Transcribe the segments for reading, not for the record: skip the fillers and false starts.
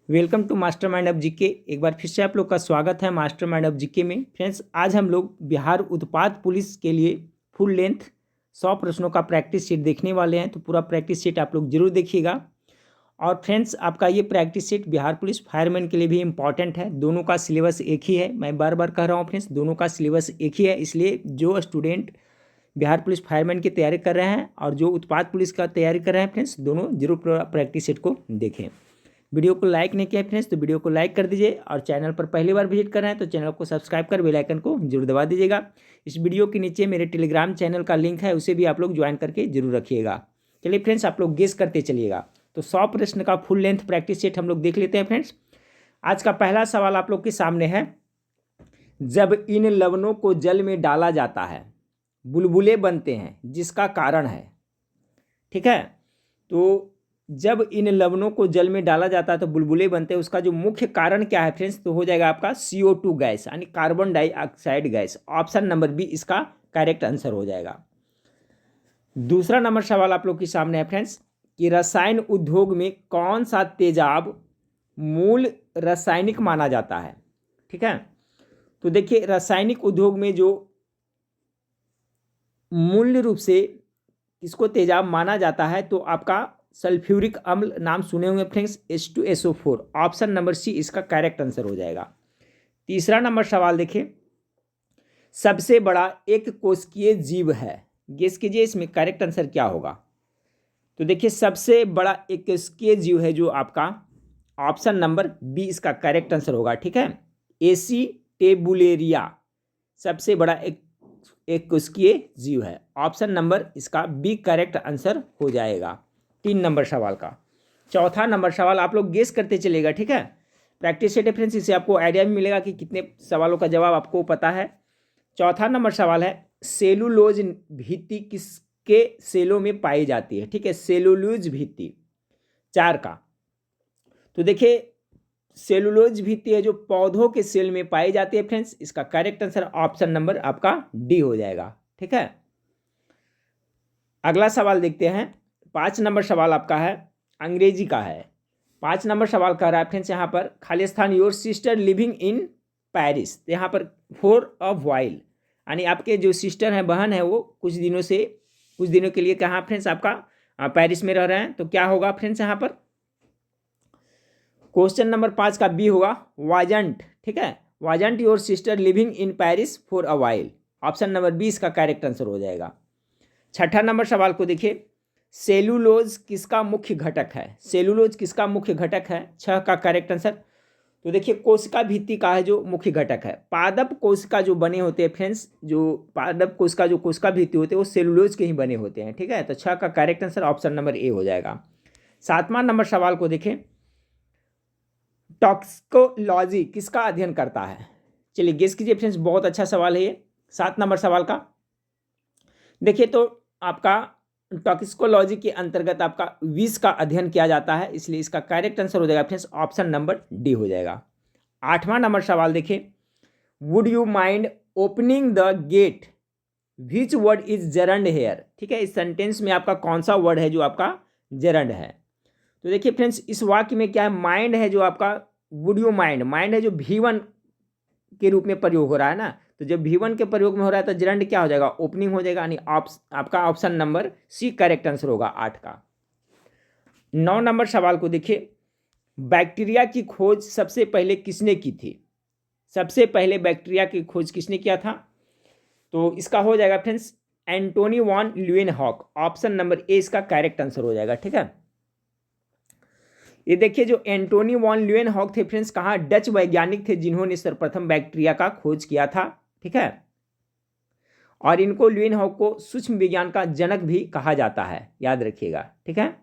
Welcome to mastermind of GK. एक बार फिर से आप लोग का स्वागत है मास्टर माइंड ऑफ जीके में। फ्रेंड्स, आज हम लोग बिहार उत्पाद पुलिस के लिए फुल लेंथ 100 प्रश्नों का प्रैक्टिस शीट देखने वाले हैं, तो पूरा प्रैक्टिस शीट आप लोग जरूर देखिएगा। और फ्रेंड्स, आपका ये practice sheet Bihar police fireman के लिए भी इंपॉर्टेंट है। दोनों का सिलेबस एक ही है, मैं बार बार कह रहा हूँ फ्रेंड्स, दोनों का सिलेबस एक ही है। इसलिए जो स्टूडेंट बिहार पुलिस फायरमैन की तैयारी कर रहे हैं और जो उत्पाद पुलिस का तैयारी कर रहे हैं फ्रेंड्स, दोनों जरूर प्रैक्टिस सेट को देखें। वीडियो को लाइक नहीं किया फ्रेंड्स तो वीडियो को लाइक कर दीजिए, और चैनल पर पहली बार विजिट कर रहे हैं तो चैनल को सब्सक्राइब कर बेल आइकन को जरूर दबा दीजिएगा। इस वीडियो के नीचे मेरे टेलीग्राम चैनल का लिंक है, उसे भी आप लोग ज्वाइन करके जरूर रखिएगा। चलिए फ्रेंड्स, आप लोग गेस करते चलिएगा। तो 100 प्रश्न का फुल लेंथ प्रैक्टिस सेट हम लोग देख लेते हैं फ्रेंड्स। आज का पहला सवाल आप लोग के सामने है, जब इन लवणों को जल में डाला जाता है बुलबुले बनते हैं, जिसका कारण है। ठीक है, तो जब इन लवणों को जल में डाला जाता है तो बुलबुले बनते हैं, उसका जो मुख्य कारण क्या है फ्रेंड्स, तो हो जाएगा आपका CO2 गैस, यानी carbon dioxide gas. Option number B इसका करेक्ट आंसर हो जाएगा। दूसरा नंबर सवाल आप लोग के सामने है फ्रेंड्स, कि रसायन उद्योग में कौन सा तेजाब मूल रासायनिक माना जाता है। ठीक है, तो देखिए रासायनिक उद्योग में जो मूल रूप से इसको तेजाब माना जाता है, तो आपका सल्फ्यूरिक अम्ल नाम सुने होंगे फ्रेंड्स, H2SO4। ऑप्शन नंबर सी इसका करेक्ट आंसर हो जाएगा। तीसरा नंबर सवाल देखिए, सबसे बड़ा एक कोशिकीय जीव है, गेस कीजिए इसमें करेक्ट आंसर क्या होगा। तो देखिए सबसे बड़ा एक कोशिकीय जीव है जो आपका, ऑप्शन नंबर बी इसका करेक्ट आंसर होगा। ठीक है, एसीटेबुलेरिया सबसे बड़ा एक कोशिकीय जीव है। ऑप्शन नंबर इसका बी करेक्ट आंसर हो जाएगा 3 नंबर सवाल का। चौथा नंबर सवाल आप लोग गेस करते चलेगा। ठीक है, प्रैक्टिस सेट रेफरेंस, इससे आपको आइडिया भी मिलेगा कि कितने सवालों का जवाब आपको पता है। चौथा नंबर सवाल है, सेलुलोज भित्ति किसके सेलों में पाई जाती है। ठीक है, सेलुलोज भित्ति 4 का, तो देखिए सेलुलोज भित्ति है जो पौधों के सेल में पाई जाती है फ्रेंड्स, इसका करेक्ट आंसर ऑप्शन नंबर आपका डी हो जाएगा। ठीक है, अगला सवाल देखते हैं। 5 नंबर सवाल आपका है, अंग्रेजी का है। 5 नंबर सवाल कह रहा है फ्रेंड्स यहाँ पर, Khalistan your sister living in Paris. यहाँ पर फॉर अ वाइल, यानी आपके जो सिस्टर हैं, बहन है, वो कुछ दिनों के लिए कहाँ फ्रेंड्स आपका पेरिस में रह रहे हैं। तो क्या होगा फ्रेंड्स यहाँ पर, क्वेश्चन नंबर 5 का बी होगा, वाजंट। ठीक है, wasn't your sister living in Paris for a while. Option number B इसका करेक्ट आंसर हो जाएगा। छठा नंबर सवाल को देखिए, सेलुलोज किसका मुख्य घटक है। सेलुलोज किसका मुख्य घटक है, 6 का करेक्ट आंसर। तो देखिए कोशिका भित्ति का है जो मुख्य घटक है। पादप कोशिका जो बने होते हैं फ्रेंड्स, जो पादप कोशिका जो कोशिका भित्ति होते हैं वो सेलुलोज के ही बने होते हैं। ठीक है, तो 6 का करेक्ट आंसर ऑप्शन नंबर ए हो जाएगा। 7वां नंबर सवाल को देखें, टॉक्सिकोलॉजी किसका अध्ययन करता है। चलिए गेस कीजिए फ्रेंड्स, बहुत अच्छा सवाल है ये 7 नंबर सवाल का। देखिए तो आपका टॉक्सिकोलॉजी के अंतर्गत आपका विष का अध्ययन किया जाता है, इसलिए इसका करेक्ट आंसर हो जाएगा फ्रेंड्स ऑप्शन नंबर डी हो जाएगा। 8वां नंबर सवाल देखिए, would you mind opening the gate, which word is gerund here. ठीक है, इस सेंटेंस में आपका कौन सा वर्ड है जो आपका जरंड है। तो देखिए फ्रेंड्स, इस वाक्य में क्या है, माइंड है जो आपका, वुड यू माइंड है जो V1 के रूप में प्रयोग हो रहा है ना, तो जब V1 के प्रयोग में हो रहा है तो जरंड क्या हो जाएगा, ओपनिंग हो जाएगा, यानी आपका option number C correct answer होगा 8 का। 9 नंबर सवाल को देखिए, बैक्टीरिया की खोज सबसे पहले किसने की थी। सबसे पहले बैक्टीरिया की खोज किसने किया था, तो इसका हो जाएगा friends Antonie van Leeuwenhoek. Option number A इसका करेक्ट आंसर हो जाएगा। ठीक है, ये देखिए जो एंटोनी वॉन ल्यूएनहॉक थे फ्रेंड्स, कहाँ, डच वैज्ञानिक थे जिन्होंने सर्वप्रथम बैक्टीरिया का खोज किया था। ठीक है, और इनको ल्यूएनहॉक को सूक्ष्म विज्ञान का जनक भी कहा जाता है, याद रखिएगा। ठीक है,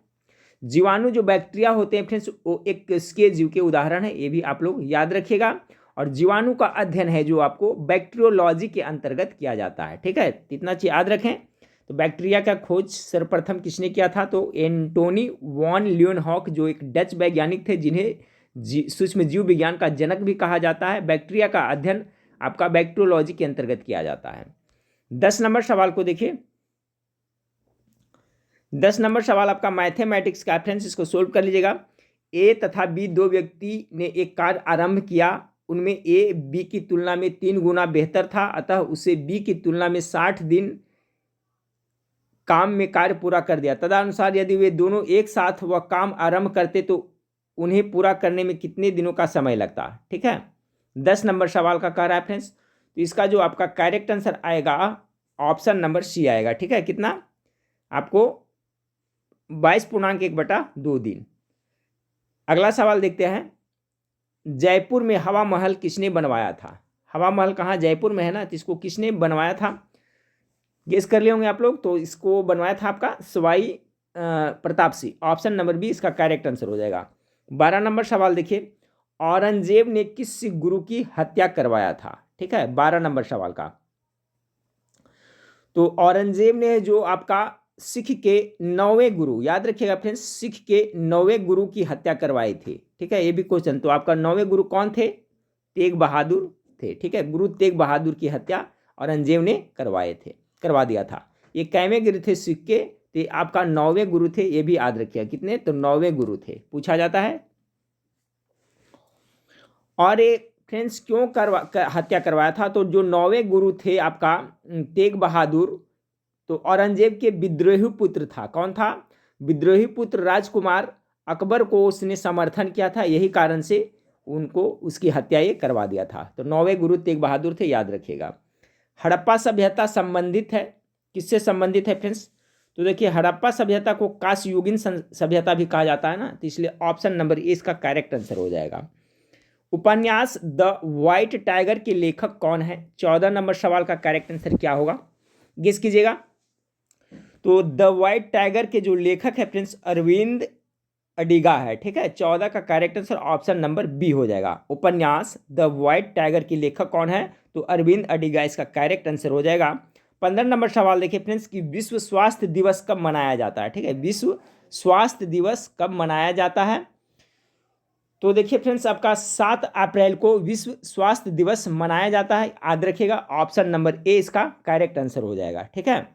जीवाणु जो बैक्टीरिया होते हैं फ्रेंड्स, वो एक कोशिकीय जीव के उदाहरण है, ये भी आप लोग याद रखिएगा। और जीवाणु का अध्ययन है जो आपको बैक्टीरियोलॉजी के अंतर्गत किया जाता है। ठीक है, इतना चीज याद रखें। तो बैक्टीरिया का खोज सर्वप्रथम किसने किया था, तो एंटोनी वॉन ल्यूएनहॉक, जो एक डच वैज्ञानिक थे जिन्हें सूक्ष्म जीव विज्ञान का जनक भी कहा जाता है। बैक्टीरिया का अध्ययन आपका बैक्टीरियोलॉजी के अंतर्गत किया जाता है। 10 नंबर सवाल को देखिए, 10 नंबर सवाल आपका मैथमेटिक्स का फ्रेंड्स, इसको सोल्व कर लीजिएगा। ए तथा बी दो व्यक्ति ने एक कार्य आरंभ किया, उनमें ए बी की तुलना में 3 गुना बेहतर था, अतः उसे बी की तुलना में 60 दिन काम में कार्य पूरा कर दिया। तदनुसार यदि वे दोनों एक साथ वह काम आरंभ करते तो उन्हें पूरा करने में कितने दिनों का समय लगता। ठीक है, 10 नंबर सवाल का कह रहा है फ्रेंड्स। तो इसका जो आपका करेक्ट आंसर आएगा ऑप्शन नंबर सी आएगा। ठीक है, कितना आपको 22.1/2 दिन। अगला सवाल देखते हैं, जयपुर में हवा महल किसने बनवाया था। हवा महल कहाँ, जयपुर में है ना, तो इसको किसने बनवाया था, गेस कर लिए होंगे आप लोग। तो इसको बनवाया था आपका Sawai Pratap Singh. Option number B इसका करेक्ट आंसर हो जाएगा। 12 नंबर सवाल देखिए, औरंगजेब ने किस सिख गुरु की हत्या करवाया था। ठीक है, 12 नंबर सवाल का। तो औरंगजेब ने जो आपका सिख के 9वें गुरु, याद रखिएगा फ्रेंड्स, सिख के 9वें गुरु की हत्या करवाई थी। ठीक है, ये भी क्वेश्चन। तो आपका 9वें गुरु कौन थे, तेग बहादुर थे। ठीक है, गुरु तेग बहादुर की हत्या औरंगजेब ने करवा दिया था। ये कैवें गुरु थे सिख के, तो आपका 9वें गुरु थे, ये भी याद रखिएगा। कितने, तो 9वें गुरु थे, पूछा जाता है। और ये फ्रेंड्स क्यों हत्या करवाया था, तो जो 9वें गुरु थे आपका तेग बहादुर, तो औरंगजेब के विद्रोही पुत्र था। कौन था, विद्रोही पुत्र राजकुमार अकबर को उसने समर्थन किया था, यही कारण से उनको उसकी हत्या ये करवा दिया था। तो 9वें गुरु तेग बहादुर थे, याद रखिएगा। हड़प्पा सभ्यता संबंधित है, किससे संबंधित है फ्रेंड्स, तो देखिए हड़प्पा सभ्यता को कांस्ययुगीन सभ्यता भी कहा जाता है ना, तो इसलिए ऑप्शन नंबर ए इसका करेक्ट आंसर हो जाएगा। उपन्यास द व्हाइट टाइगर के लेखक कौन है। 14 नंबर सवाल का करेक्ट आंसर क्या होगा, गेस कीजिएगा। तो द व्हाइट टाइगर के जो लेखक है फ्रेंड्स अरविंद अडिगा है। ठीक है, 14 का correct answer option number B हो जाएगा। उपन्यास द व्हाइट टाइगर के लेखक कौन है, तो अरविंद अडिगा इसका करेक्ट आंसर हो जाएगा। 15 नंबर सवाल देखिए फ्रेंड्स कि विश्व स्वास्थ्य दिवस कब मनाया जाता है। ठीक है, विश्व स्वास्थ्य दिवस कब मनाया जाता है, तो देखिए फ्रेंड्स आपका 7 अप्रैल को विश्व स्वास्थ्य दिवस मनाया जाता है, याद रखिएगा। ऑप्शन नंबर ए इसका करेक्ट आंसर हो जाएगा। ठीक है,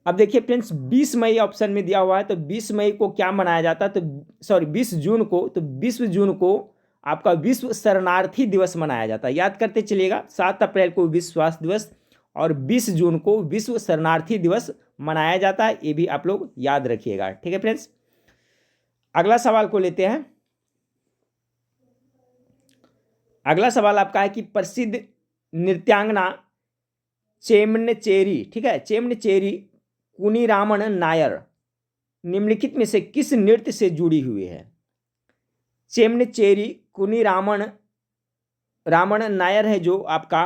अब देखिए फ्रेंड्स 20 मई ऑप्शन में दिया हुआ है, तो 20 मई को क्या मनाया जाता है, तो सॉरी 20 जून को, तो 20 जून को आपका विश्व शरणार्थी दिवस मनाया जाता है। याद करते चलिएगा, 7 अप्रैल को विश्व स्वास्थ्य दिवस और 20 जून को विश्व शरणार्थी दिवस मनाया जाता है, ये भी आप लोग याद रखिएगा। ठीक है फ्रेंड्स, अगला सवाल को लेते हैं। अगला सवाल आपका है कि प्रसिद्ध नृत्यांगना चेमनचेरी, ठीक है, चेमनचेरी कुनीरामन नायर निम्नलिखित में से किस नृत्य से जुड़ी हुई है। चेमनचेरी कुनीरामन नायर है जो आपका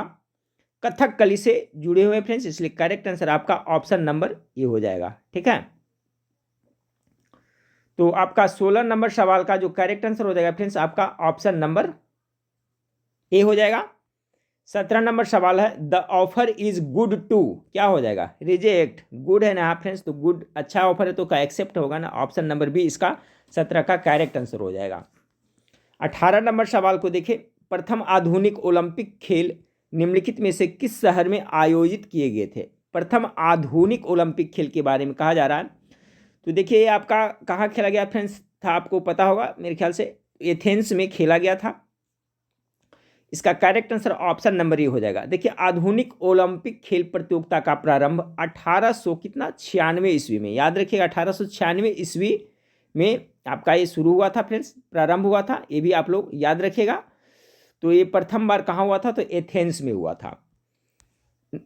कथकली से जुड़े हुए फ्रेंड्स, इसलिए करेक्ट आंसर आपका ऑप्शन नंबर ये हो जाएगा। ठीक है, तो आपका 16 नंबर सवाल का जो करेक्ट आंसर हो जाएगा फ्रेंड्स आपका ऑप्शन नंबर ए हो जाएगा। 17 नंबर सवाल है the offer is good too, क्या हो जाएगा, रिजेक्ट। गुड है ना फ्रेंड्स, तो गुड अच्छा ऑफर है तो का एक्सेप्ट होगा ना, ऑप्शन नंबर बी इसका 17 का करेक्ट आंसर हो जाएगा। 18 नंबर सवाल को देखिए, प्रथम आधुनिक ओलंपिक खेल निम्नलिखित में से किस शहर में आयोजित किए गए थे। प्रथम आधुनिक ओलंपिक खेल के बारे में कहा जा रहा है, तो देखिए ये आपका कहाँ खेला गया फ्रेंड्स था, आपको पता होगा मेरे ख्याल से एथेंस में खेला गया था। इसका करेक्ट आंसर ऑप्शन नंबर ए हो जाएगा। देखिए आधुनिक ओलंपिक खेल प्रतियोगिता का प्रारंभ 1896 ईस्वी में, याद रखिएगा 1896 ईस्वी में आपका ये शुरू हुआ था फ्रेंड्स, प्रारंभ हुआ था, ये भी आप लोग याद रखिएगा। तो ये प्रथम बार कहाँ हुआ था, तो एथेंस में हुआ था।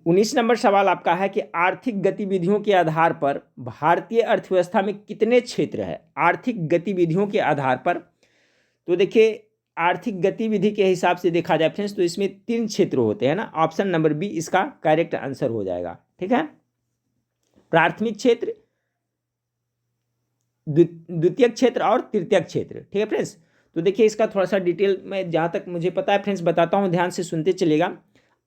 19 नंबर सवाल आपका है कि आर्थिक गतिविधियों के आधार पर भारतीय अर्थव्यवस्था में कितने क्षेत्र है। आर्थिक गतिविधियों के आधार पर, तो देखिए आर्थिक गतिविधि के हिसाब से देखा जाए फ्रेंड्स तो इसमें 3 क्षेत्र होते हैं ना, ऑप्शन नंबर बी इसका करेक्ट आंसर हो जाएगा। ठीक है, प्राथमिक क्षेत्र, द्वितीयक क्षेत्र और तृतीयक क्षेत्र। ठीक है फ्रेंड्स, तो देखिए इसका थोड़ा सा डिटेल में जहाँ तक मुझे पता है फ्रेंड्स बताता हूँ, ध्यान से सुनते चलेगा।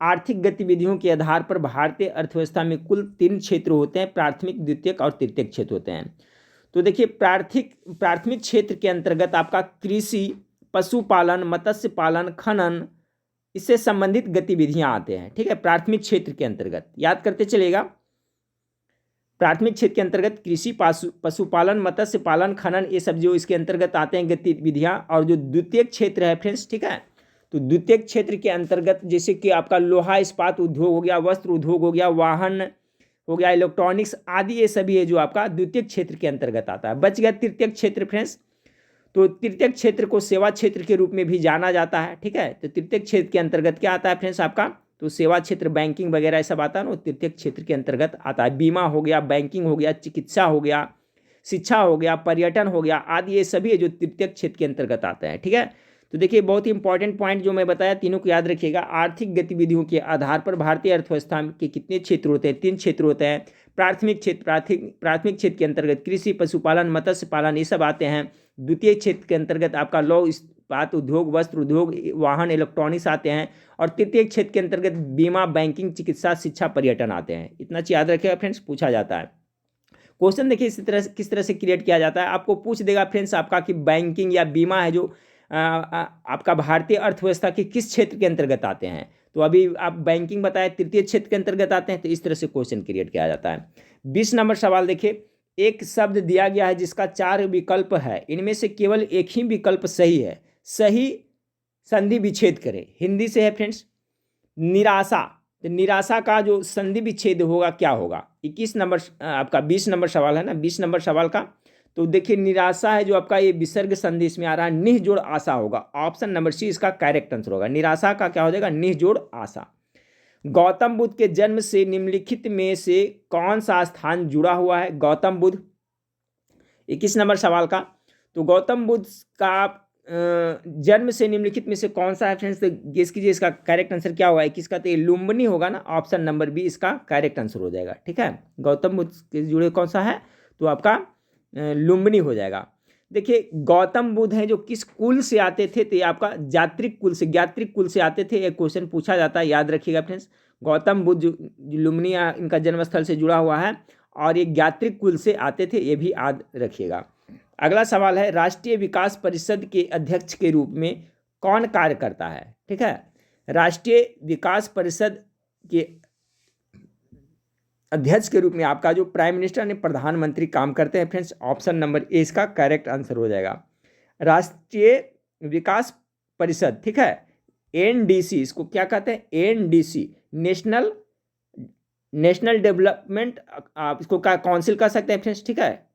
आर्थिक गतिविधियों के आधार पर भारतीय अर्थव्यवस्था में कुल 3 क्षेत्र होते हैं, प्राथमिक, द्वितीयक और तृतीयक क्षेत्र होते हैं। तो देखिए प्राथमिक क्षेत्र के अंतर्गत आपका कृषि, पशुपालन, मत्स्य पालन, खनन, इससे संबंधित गतिविधियां आते हैं। ठीक है, प्राथमिक क्षेत्र के अंतर्गत याद करते चलेगा। प्राथमिक क्षेत्र के अंतर्गत कृषि, पशुपालन, मत्स्य पालन, खनन, ये सब जो इसके अंतर्गत आते हैं गतिविधियां। और जो द्वितीयक क्षेत्र है फ्रेंड्स, ठीक है, तो द्वितीयक क्षेत्र के अंतर्गत जैसे कि आपका लोहा इस्पात उद्योग हो गया, वस्त्र उद्योग हो गया, वाहन हो गया, इलेक्ट्रॉनिक्स आदि, ये सभी है जो आपका द्वितीयक क्षेत्र के अंतर्गत आता है। बच गया तृतीयक क्षेत्र फ्रेंड्स। तो तृतीयक क्षेत्र को सेवा क्षेत्र के रूप में भी जाना जाता है, ठीक है। तो तृतीयक क्षेत्र के अंतर्गत क्या आता है फ्रेंड्स आपका, तो सेवा क्षेत्र, बैंकिंग वगैरह ये सब आता है ना, तृतीयक क्षेत्र के अंतर्गत आता है। बीमा हो गया, बैंकिंग हो गया, चिकित्सा हो गया, शिक्षा हो गया, पर्यटन हो गया आदि, ये सभी है जो तृतीयक क्षेत्र के अंतर्गत आते हैं, ठीक है। तो देखिए बहुत ही इंपॉर्टेंट पॉइंट जो मैं बताया, तीनों को याद रखिएगा। आर्थिक गतिविधियों के आधार पर भारतीय अर्थव्यवस्था के कितने क्षेत्र होते हैं, 3 क्षेत्र होते हैं। प्राथमिक क्षेत्र, प्राथमिक क्षेत्र के अंतर्गत कृषि, पशुपालन, मत्स्य पालन ये सब आते हैं। द्वितीय क्षेत्र के अंतर्गत आपका लौह इस्पात उद्योग, वस्त्र उद्योग, वाहन, इलेक्ट्रॉनिक्स आते हैं। और तृतीय क्षेत्र के अंतर्गत बीमा, बैंकिंग, चिकित्सा, शिक्षा, पर्यटन आते हैं। इतना चीज याद रखिएगा फ्रेंड्स, पूछा जाता है। क्वेश्चन देखिए इसी तरह किस तरह से क्रिएट किया जाता है, आपको पूछ देगा फ्रेंड्स आपका कि बैंकिंग या बीमा है जो आपका भारतीय अर्थव्यवस्था के किस क्षेत्र के अंतर्गत आते हैं। तो अभी आप बैंकिंग बताए तृतीय क्षेत्र के अंतर्गत आते हैं, तो इस तरह से क्वेश्चन क्रिएट किया जाता है। 20 नंबर सवाल देखिए, एक शब्द दिया गया है जिसका 4 विकल्प है, इनमें से केवल एक ही विकल्प सही है, सही संधि विच्छेद करें। हिंदी से है फ्रेंड्स निराशा, तो निराशा का जो संधि विच्छेद होगा क्या होगा। 21 नंबर आपका 20 नंबर सवाल है ना, 20 नंबर सवाल का। तो देखिए निराशा है जो आपका ये विसर्ग संधि इसमें आ रहा है, निह जोड़ आशा होगा। ऑप्शन नंबर सी इसका करेक्ट आंसर होगा। निराशा का क्या हो जाएगा, निह जोड़ आशा। गौतम बुद्ध के जन्म से निम्नलिखित में से कौन सा स्थान जुड़ा हुआ है। गौतम बुद्ध 21 नंबर सवाल का। तो गौतम बुद्ध का जन्म से निम्नलिखित में से कौन सा है फ्रेंड्स, तो गेस कीजिए इसका करेक्ट आंसर क्या होगा। 21 का तो ये लुम्बिनी होगा ना, ऑप्शन नंबर बी इसका करेक्ट आंसर हो जाएगा, ठीक है। गौतम बुद्ध के जुड़े कौन सा है, तो आपका लुम्बिनी हो जाएगा। देखिए गौतम बुद्ध हैं जो किस कुल से आते थे, तो ये आपका जात्रिक कुल से, ज्ञात्रिक कुल से आते थे। एक क्वेश्चन पूछा जाता है, याद रखिएगा फ्रेंड्स। गौतम बुद्ध जो लुम्बिनी इनका जन्मस्थल से जुड़ा हुआ है और ये ज्ञात्रिक कुल से आते थे, ये भी याद रखिएगा। अगला सवाल है, राष्ट्रीय विकास परिषद के अध्यक्ष के रूप में कौन कार्य करता है, ठीक है। राष्ट्रीय विकास परिषद के अध्यक्ष के रूप में आपका जो प्राइम मिनिस्टर ने प्रधानमंत्री काम करते हैं फ्रेंड्स। ऑप्शन नंबर ए इसका करेक्ट आंसर हो जाएगा। राष्ट्रीय विकास परिषद, ठीक है, एनडीसी इसको क्या कहते हैं, एनडीसी नेशनल डेवलपमेंट, आप इसको क्या काउंसिल कह सकते हैं फ्रेंड्स, ठीक है,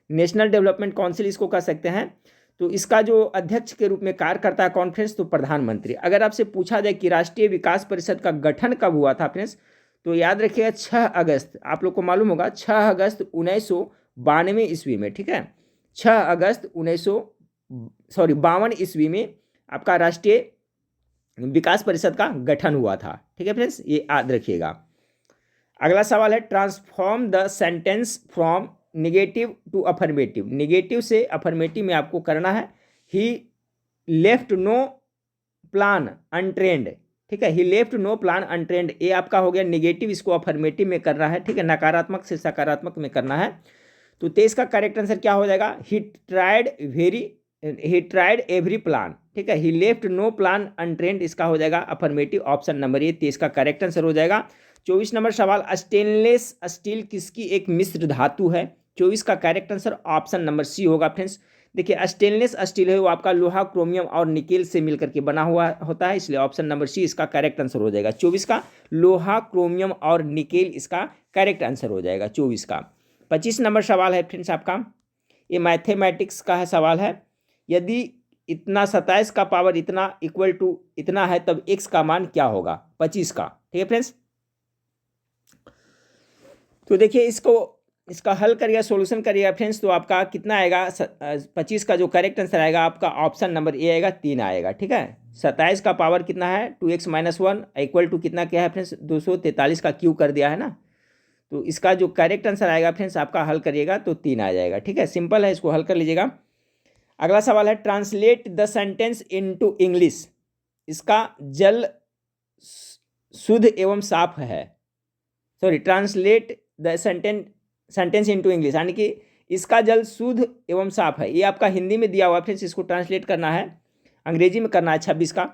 नेशनल डेवलपमेंट काउंसिल इसको कह सकते हैं। तो इसका जो अध्यक्ष के रूप में कार्य करता है कौन फ्रेंड्स, तो प्रधानमंत्री। अगर आपसे पूछा जाए कि राष्ट्रीय विकास परिषद का गठन कब हुआ था फ्रेंड्स, तो याद रखिएगा 6 अगस्त, आप लोग को मालूम होगा 6 अगस्त 1992 ईस्वी में, ठीक है। 6 अगस्त 52 ईस्वी में आपका राष्ट्रीय विकास परिषद का गठन हुआ था, ठीक है फ्रेंड्स, ये याद रखिएगा। अगला सवाल है, transform the sentence from negative to affirmative. Negative से अफर्मेटिव में आपको करना है। He left no plan untried, ठीक है, he left no plan untried, ये आपका हो गया निगेटिव, इसको अफर्मेटिव में करना है, ठीक है, नकारात्मक से सकारात्मक में करना है। तो 23 का करेक्ट आंसर क्या हो जाएगा, ही ट्राइड एवरी प्लान, ठीक है, he left no plan untrained, इसका हो जाएगा अफर्मेटिव, ऑप्शन नंबर ए 23 का करेक्ट आंसर हो जाएगा। 24 नंबर सवाल, स्टेनलेस स्टील किसकी एक मिश्र धातु है। 24 का correct answer option number C होगा फ्रेंड्स। देखिए स्टेनलेस स्टील है वो आपका लोहा, क्रोमियम और निकेल से मिलकर के बना हुआ होता है, इसलिए ऑप्शन नंबर सी इसका करेक्ट आंसर हो जाएगा। 24 का लोहा, क्रोमियम और निकेल इसका करेक्ट आंसर हो जाएगा 24 का। 25 नंबर सवाल है फ्रेंड्स आपका, ये मैथमेटिक्स का है सवाल है। यदि इतना 27 का पावर इतना इक्वल टू इतना है तब x का मान क्या होगा, 25 का, ठीक है फ्रेंड्स। तो देखिए इसका हल करिएगा, सॉल्यूशन करिएगा फ्रेंड्स, तो आपका कितना आएगा, 25 का जो करेक्ट आंसर आएगा आपका ऑप्शन नंबर ए आएगा, 3 आएगा, ठीक है। 27 का पावर कितना है 2x - 1 इक्वल टू कितना क्या है फ्रेंड्स, 243 का क्यू कर दिया है ना। तो इसका जो करेक्ट आंसर आएगा फ्रेंड्स आपका हल करिएगा तो 3 आ जाएगा, ठीक है, सिंपल है, इसको हल कर लीजिएगा। अगला सवाल है, translate the sentence into English. इसका जल शुद्ध एवं साफ है, sorry, translate the sentence into English, यानी कि इसका जल शुद्ध एवं साफ है। ये आपका हिंदी में दिया हुआ फ्रेंड्स, इसको ट्रांसलेट करना है, अंग्रेजी में करना है 26 का।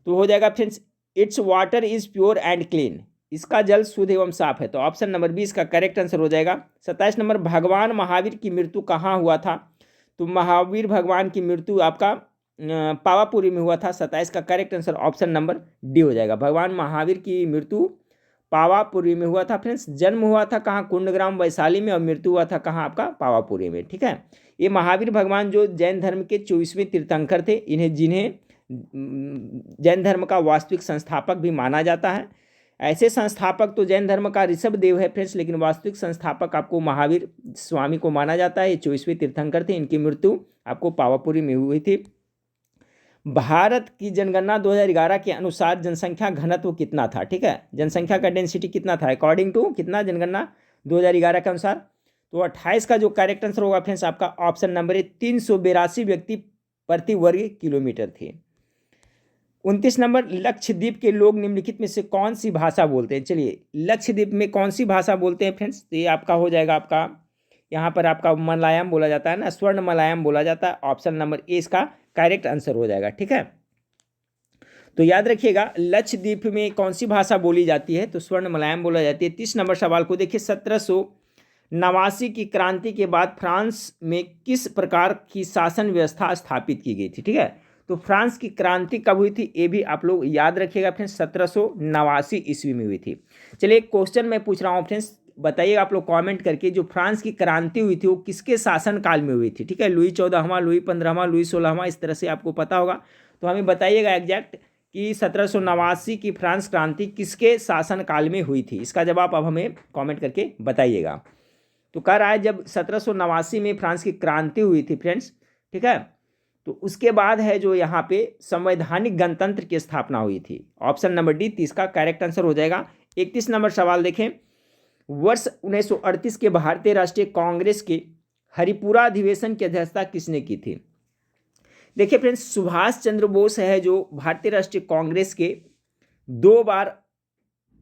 तो हो जाएगा friends, it's water is pure and clean. इसका जल शुद्ध एवं साफ है, तो ऑप्शन नंबर बी इसका करेक्ट आंसर हो जाएगा। 27 नंबर, भगवान महावीर की मृत्यु कहाँ हुआ था? तो महावीर भगवान की मृत्यु आपका पावापुरी में हुआ था। 27 का correct answer option number D हो जाएगा। भगवान महावीर की मृत्यु पावापुरी में हुआ था फ्रेंड्स। जन्म हुआ था कहाँ? कुंडग्राम वैशाली में, और मृत्यु हुआ था कहाँ? आपका पावापुरी में। ठीक है, ये महावीर भगवान जो जैन धर्म के 24वें तीर्थंकर थे, जिन्हें जैन धर्म का वास्तविक संस्थापक भी माना जाता है। ऐसे संस्थापक तो जैन धर्म का ऋषभ देव है फ्रेंड्स, लेकिन वास्तविक संस्थापक आपको महावीर स्वामी को माना जाता है। ये 24वें तीर्थंकर थे, इनकी मृत्यु आपको पावापुरी में हुई थी। भारत की जनगणना 2011 के अनुसार जनसंख्या घनत्व कितना था? ठीक है, जनसंख्या का डेंसिटी कितना था अकॉर्डिंग टू कितना जनगणना 2011 के अनुसार? तो 28 का जो करेक्ट आंसर होगा फ्रेंड्स आपका ऑप्शन नंबर 382 व्यक्ति प्रति वर्ग किलोमीटर थे। 29 नंबर, लक्षद्वीप के लोग निम्नलिखित में से कौन सी भाषा बोलते हैं? चलिए, लक्षद्वीप में कौन सी भाषा बोलते हैं फ्रेंड्स? तो ये आपका हो जाएगा, आपका यहाँ पर आपका मलयालम बोला जाता है ना, स्वर्ण मलयालम बोला जाता है। ऑप्शन नंबर ए इसका करेक्ट आंसर हो जाएगा। ठीक है, तो याद रखिएगा लक्षद्वीप में कौन सी भाषा बोली जाती है? तो स्वर्ण मलयालम बोला जाती है। 30 नंबर सवाल को देखिए, 1789 की क्रांति के बाद फ्रांस में किस प्रकार की शासन व्यवस्था स्थापित की गई थी? ठीक है, तो फ्रांस की क्रांति कब हुई थी ये भी आप लोग याद रखिएगा फ्रेंड्स, 1789 ईस्वी में हुई थी। चलिए, एक क्वेश्चन मैं पूछ रहा हूँ फ्रेंड्स, बताइए आप लोग कमेंट करके, जो फ्रांस की क्रांति हुई थी वो किसके शासन काल में हुई थी? ठीक है, लुई 14वां, लुई 15वां, लुई 16वां, इस तरह से आपको पता होगा, तो हमें बताइएगा एग्जैक्ट कि 1789 की फ्रांस क्रांति किसके शासन काल में हुई थी। इसका जवाब अब हमें कमेंट करके बताइएगा। तो कह रहा है जब 1789 में फ्रांस की क्रांति हुई थी फ्रेंड्स, ठीक है, तो उसके बाद है जो यहाँ पे संवैधानिक गणतंत्र की स्थापना हुई थी। ऑप्शन नंबर डी 30 का करेक्ट आंसर हो जाएगा। 31 नंबर सवाल देखें, वर्ष 1938 के भारतीय राष्ट्रीय कांग्रेस के हरिपुरा अधिवेशन की अध्यक्षता किसने की थी? देखिए फ्रेंड्स, सुभाष चंद्र बोस है जो भारतीय राष्ट्रीय कांग्रेस के 2 बार